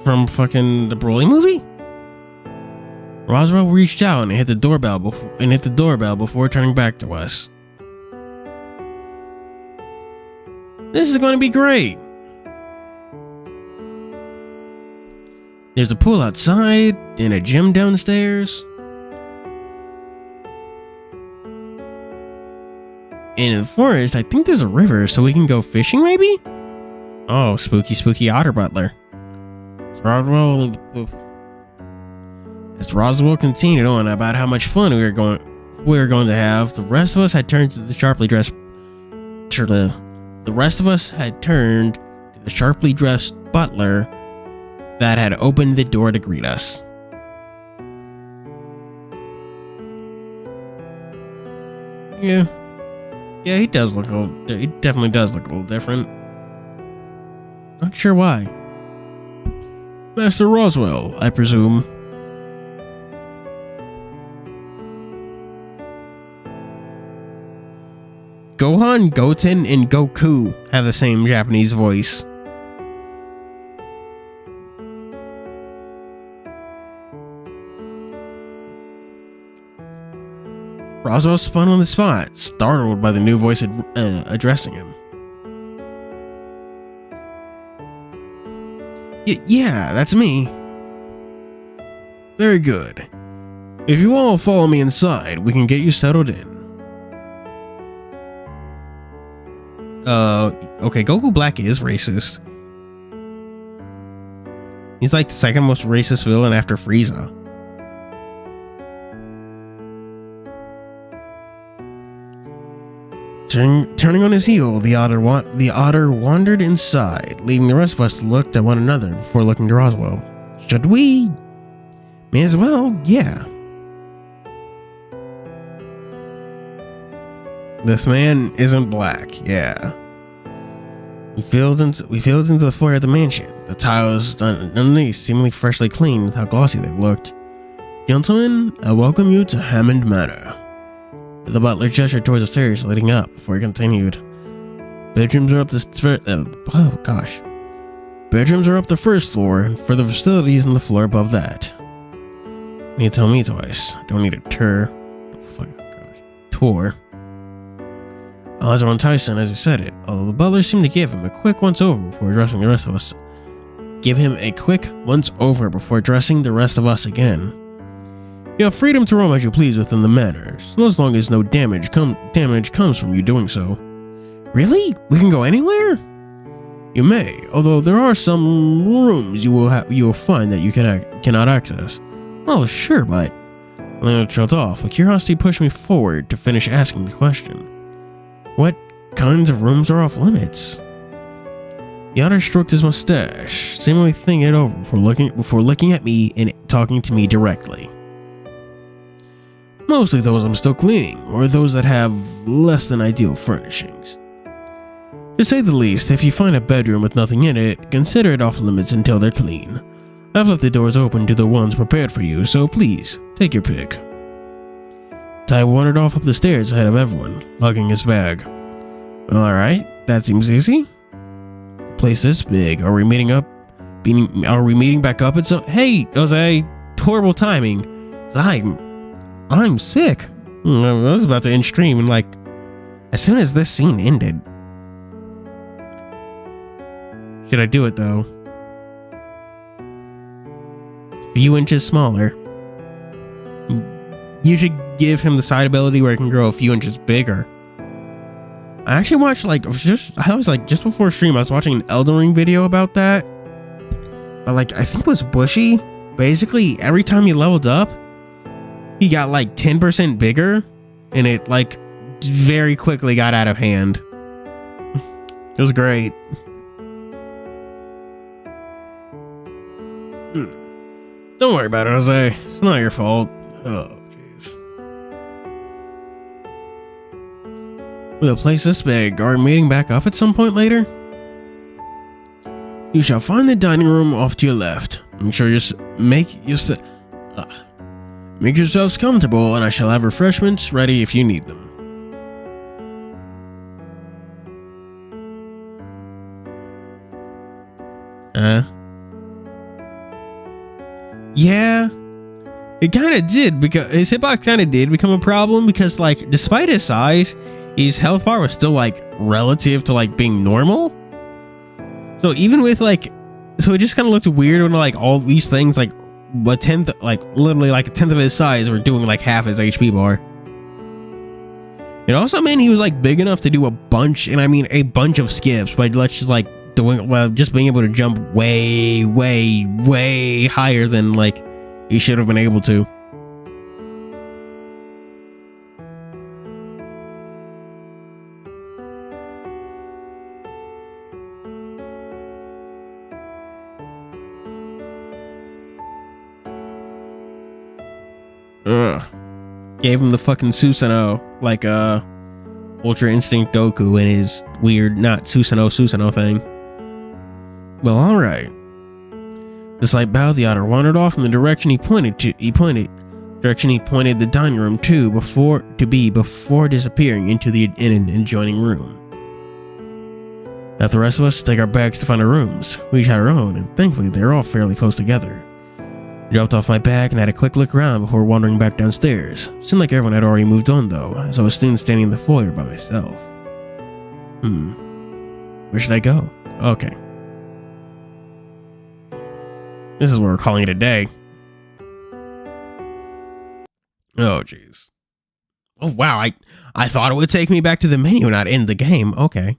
From fucking the Broly movie? Roswell reached out and hit the doorbell before turning back to us. This is going to be great. There's a pool outside and a gym downstairs. And in the forest, I think there's a river, so we can go fishing, maybe? Oh, spooky otter butler. As Roswell continued on about how much fun we were going to have, the rest of us had turned to the sharply dressed butler that had opened the door to greet us. Yeah, he definitely does look a little different. Not sure why. Master Roswell, I presume. Gohan, Goten, and Goku have the same Japanese voice. Roswell spun on the spot, startled by the new voice addressing him. Yeah, that's me. Very good. If you all follow me inside, we can get you settled in. Okay, Goku Black is racist. He's like the second most racist villain after Frieza. Turning on his heel, the otter wandered inside, leaving the rest of us to look at one another before looking to Roswell. Should we? May as well, yeah. This man isn't black, yeah. We filed into the foyer of the mansion. The tiles underneath seemingly freshly clean with how glossy they looked. Gentlemen, I welcome you to Hammond Manor. The butler gestured towards the stairs leading up before he continued. Bedrooms are up the first floor, and for the facilities on the floor above that. Need to tell me twice. Don't need a tour. Eyes are on Tyson as he said it, although the butler seemed to give him a quick once over before addressing the rest of us. Addressing the rest of us again. You have freedom to roam as you please within the manor, so as long as no damage comes from you doing so. Really? We can go anywhere? You may, although there are some rooms you will find that you cannot access. Oh, sure, but Lena trailed off, but curiosity pushed me forward to finish asking the question. What kinds of rooms are off limits? The otter stroked his mustache, seemingly thinking it over before looking at me and talking to me directly. Mostly those I'm still cleaning, or those that have less than ideal furnishings. To say the least, if you find a bedroom with nothing in it, consider it off limits until they're clean. I've left the doors open to the ones prepared for you, so please, take your pick. Ty wandered off up the stairs ahead of everyone, lugging his bag. Alright, that seems easy. The place this big, are we meeting back up at some— Hey, Jose, horrible timing. I'm sick. I was about to end stream and as soon as this scene ended. Should I do it though? A few inches smaller. You should give him the side ability where it can grow a few inches bigger. I actually watched just before stream, I was watching an Elden Ring video about that. but like I think it was Bushy. Basically, every time he leveled up, he got like 10% bigger, and it like very quickly got out of hand. It was great. Don't worry about it, Jose. It's not your fault. Oh, jeez. With a place this big, are we meeting back up at some point later? You shall find the dining room off to your left. Make sure you make yourselves comfortable, and I shall have refreshments ready if you need them. Yeah, it kind of did, because his hitbox kind of did become a problem, because like despite his size, his health bar was still like relative to like being normal. So even with like, so it just kind of looked weird when like all these things like a tenth, like literally like a tenth of his size were doing like half his HP bar. It also meant he was like big enough to do a bunch, and I mean a bunch of skips, but let's just like just being able to jump way higher than like he should have been able to. Gave him the fucking Susanoo, like Ultra Instinct Goku and his weird not Susanoo thing. Well, alright. The slight bow, the otter wandered off in the direction he pointed the dining room to before disappearing into the adjoining room. Now the rest of us take our bags to find our rooms. We each had our own, and thankfully they were all fairly close together. I dropped off my bag and had a quick look around before wandering back downstairs. Seemed like everyone had already moved on though, as I was soon standing in the foyer by myself. Where should I go? Okay. This is what we're calling it a day. Oh, jeez. Oh, wow. I thought it would take me back to the menu, not end the game. Okay.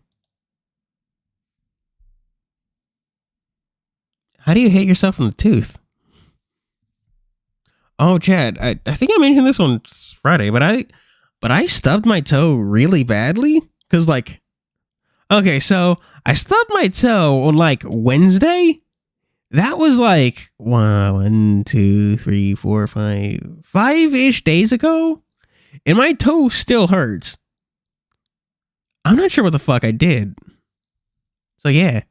How do you hit yourself in the tooth? Oh, Chad, I think I mentioned this on Friday, but I stubbed my toe really badly. Because, like, okay, so I stubbed my toe on, like, Wednesday. That was like 1, 2, 3, 4, 5-ish days ago, and my toe still hurts. I'm not sure what the fuck I did. So yeah,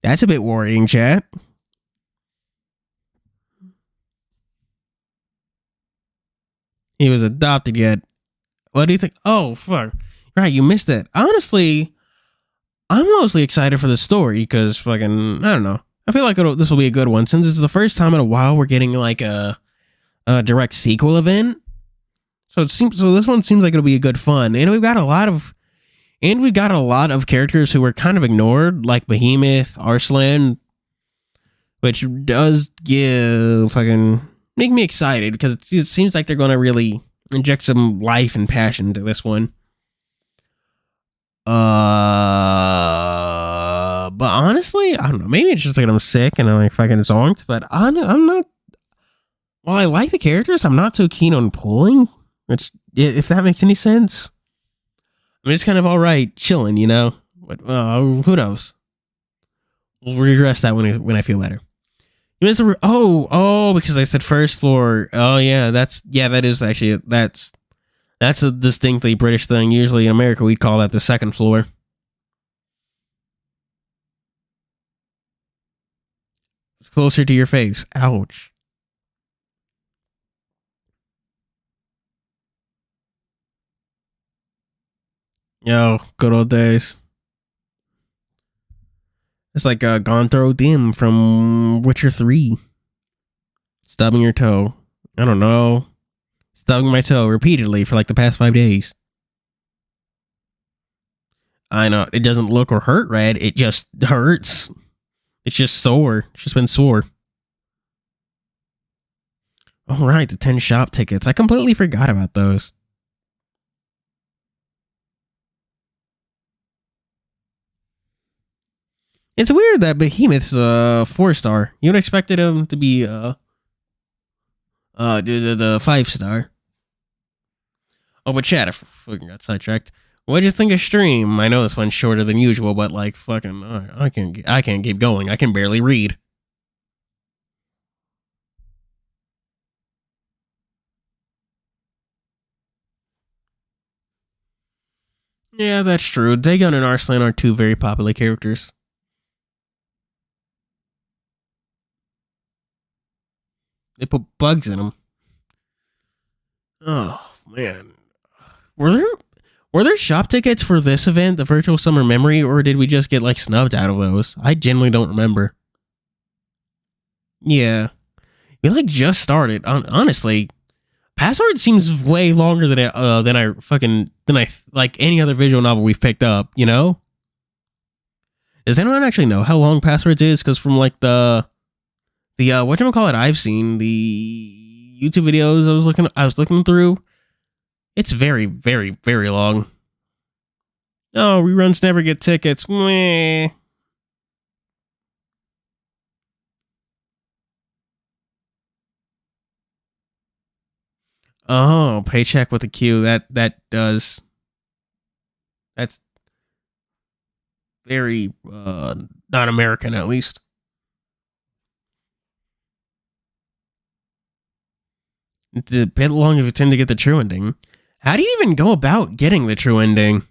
that's a bit worrying, chat. He was adopted yet. What do you think? Oh fuck! Right, you missed it. Honestly, I'm mostly excited for the story because fucking I don't know. I feel like this will be a good one since it's the first time in a while we're getting like a direct sequel event. So this one seems like it'll be a good fun, and we've got a lot of characters who were kind of ignored, like Behemoth, Arslan, which does make me excited because it seems like they're going to really inject some life and passion into this one. But honestly, I don't know. Maybe it's just like I'm sick and I'm like fucking zonked. But I'm not. While I like the characters, I'm not so keen on pulling. Which, if that makes any sense, I mean, it's kind of all right, chilling, you know. But who knows? We'll redress that when I feel better. Because I said first floor. Oh yeah, that's a distinctly British thing. Usually in America, we'd call that the second floor. It's closer to your face. Ouch. Yo, good old days. It's like Gonthro Dim from Witcher 3. Stubbing your toe. I don't know. Stubbing my toe repeatedly for like the past 5 days. I know. It doesn't look or hurt red. It just hurts. It's just sore. It's just been sore. All right, the 10 shop tickets. I completely forgot about those. It's weird that Behemoth's 4-star. You'd expected him to be the 5-star. Oh, but chat, I fucking got sidetracked. What'd you think of stream? I know this one's shorter than usual, but like fucking, I can't keep going. I can barely read. Yeah, that's true. Dagon and Arslan are two very popular characters. They put bugs in them. Oh man, were there shop tickets for this event, the Virtual Summer Memory, or did we just get like snubbed out of those? I genuinely don't remember. Yeah, we like just started. Honestly, Password seems way longer than I like any other visual novel we've picked up. You know? Does anyone actually know how long Passwords is? Because from like the whatchamacallit I've seen, the YouTube videos I was looking through, it's very, very, very long. Oh, reruns never get tickets. Meh. Oh, paycheck with a Q. That's very not American, at least. It's a bit long if you tend to get the true ending. How do you even go about getting the true ending?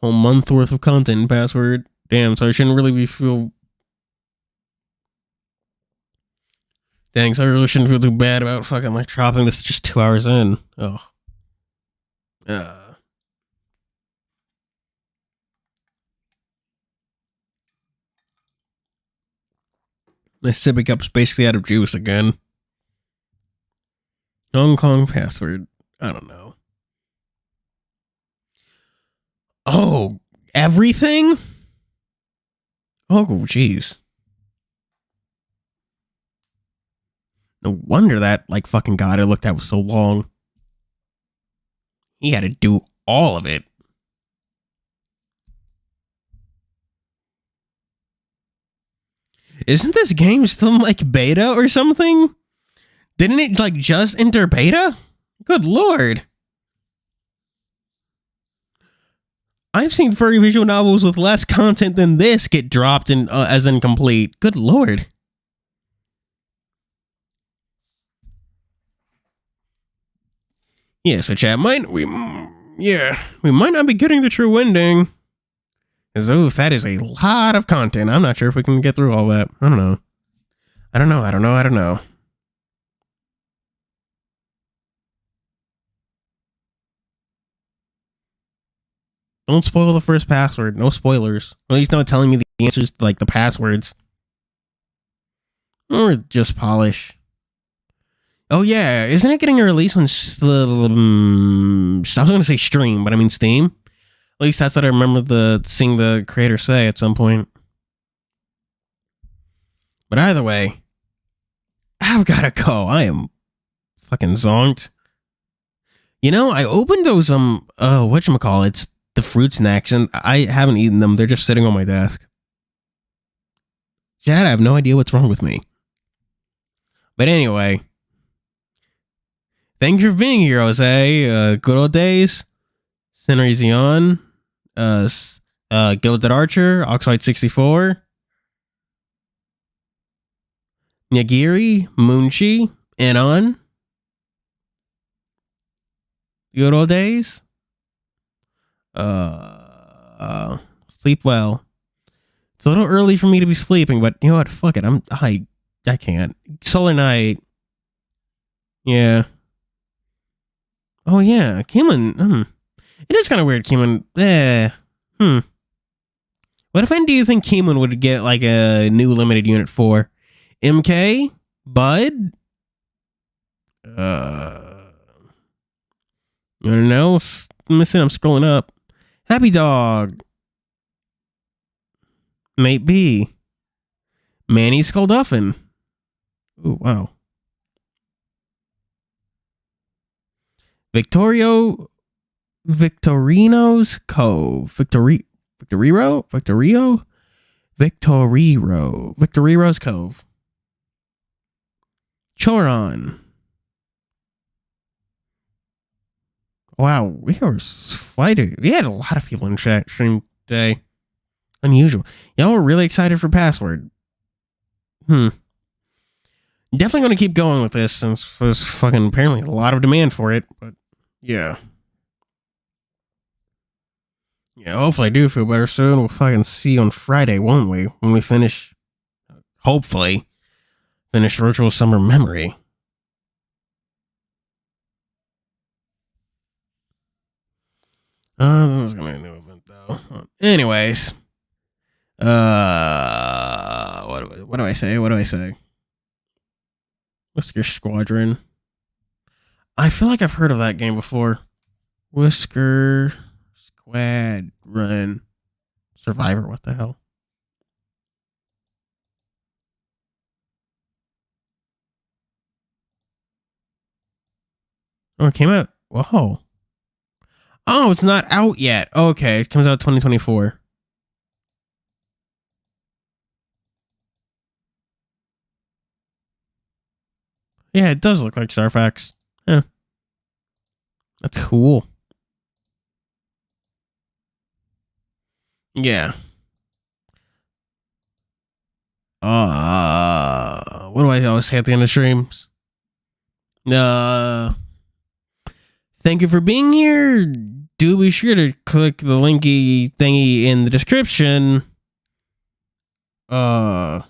Whole month worth of content in Password. Damn, so I shouldn't really feel. Dang, so I really shouldn't feel too bad about fucking like dropping this just 2 hours in. Oh. My sippy cup's basically out of juice again. Hong Kong Password. I don't know. Oh, everything? Oh, jeez. No wonder that, like, fucking God I looked at was so long. He had to do all of it. Isn't this game still, like, beta or something? Didn't it, like, just enter beta? Good lord. I've seen furry visual novels with less content than this get dropped in as incomplete. Good lord. Yeah, so chat, we might not be getting the true ending. Because, oof, that is a lot of content. I'm not sure if we can get through all that. I don't know. Don't spoil the first password. No spoilers. At least not telling me the answers to, like, the passwords. Or just polish. Oh, yeah. Isn't it getting a release on... I was going to say stream, but I mean Steam. At least that's what I remember seeing the creator say at some point. But either way, I've got to go. I am fucking zonked. You know, I opened those, whatchamacallits, the fruit snacks, and I haven't eaten them. They're just sitting on my desk. Chad, I have no idea what's wrong with me. But anyway, thank you for being here, Jose. Good old days. Cinerizion, Gilded Archer, Oxide 64, Nagiri, Moonchi, Anon. Good old days. Sleep well. It's a little early for me to be sleeping, but you know what? Fuck it. I can't. Solar Night. Yeah. Oh yeah, Keelan. It is kind of weird, Keelan. What event do you think Keelan would get like a new limited unit for? MK? Bud? I don't know. I'm scrolling up. Happy Dog. Mate B. Manny Skulduffin. Ooh, wow. Victorio Victorino's Cove. Victoriro's Cove. Choron. Wow, we were fighting. We had a lot of people in chat stream today. Unusual. Y'all were really excited for Password. Definitely going to keep going with this since there's fucking apparently a lot of demand for it. But yeah. Yeah, hopefully I do feel better soon. We'll fucking see on Friday, won't we? When we finish, hopefully, finish Virtual Summer Memory. That was gonna be a new event though. Anyways. What do I say? Whisker Squadron. I feel like I've heard of that game before. Whisker Squadron. Survivor, what the hell? Oh, it came out. Whoa. Oh, it's not out yet. Okay, it comes out 2024. Yeah, it does look like Starfax. Yeah. That's cool. Yeah. What do I always say at the end of streams? Thank you for being here. Do be sure to click the linky thingy in the description. Yeah.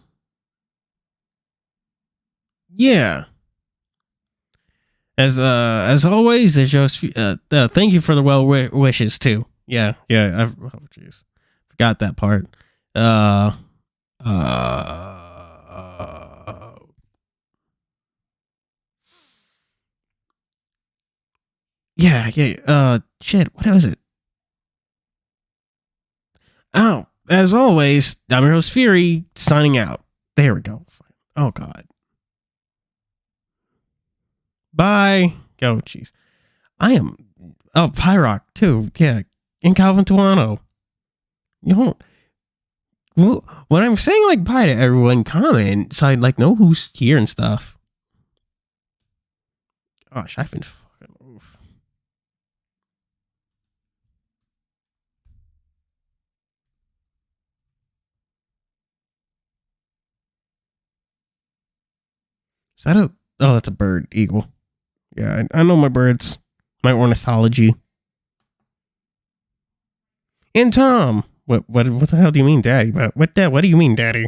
As always, it shows. Thank you for the well wishes too. Yeah. Oh jeez, forgot that part. Yeah. Shit. What was it? Oh, as always, I'm your host Fuuri, signing out. There we go. Oh God. Bye. Oh, jeez. I am. Oh, Pyrock too. Yeah, in Calvin Tuano. You don't. Well, when I'm saying like bye to everyone, comment so I like know who's here and stuff. Gosh, I've been fucking oof. Is that a? Oh, that's a bird. Eagle. Yeah, I know my birds. My ornithology. And Tom. What the hell do you mean, Daddy? What do you mean, Daddy?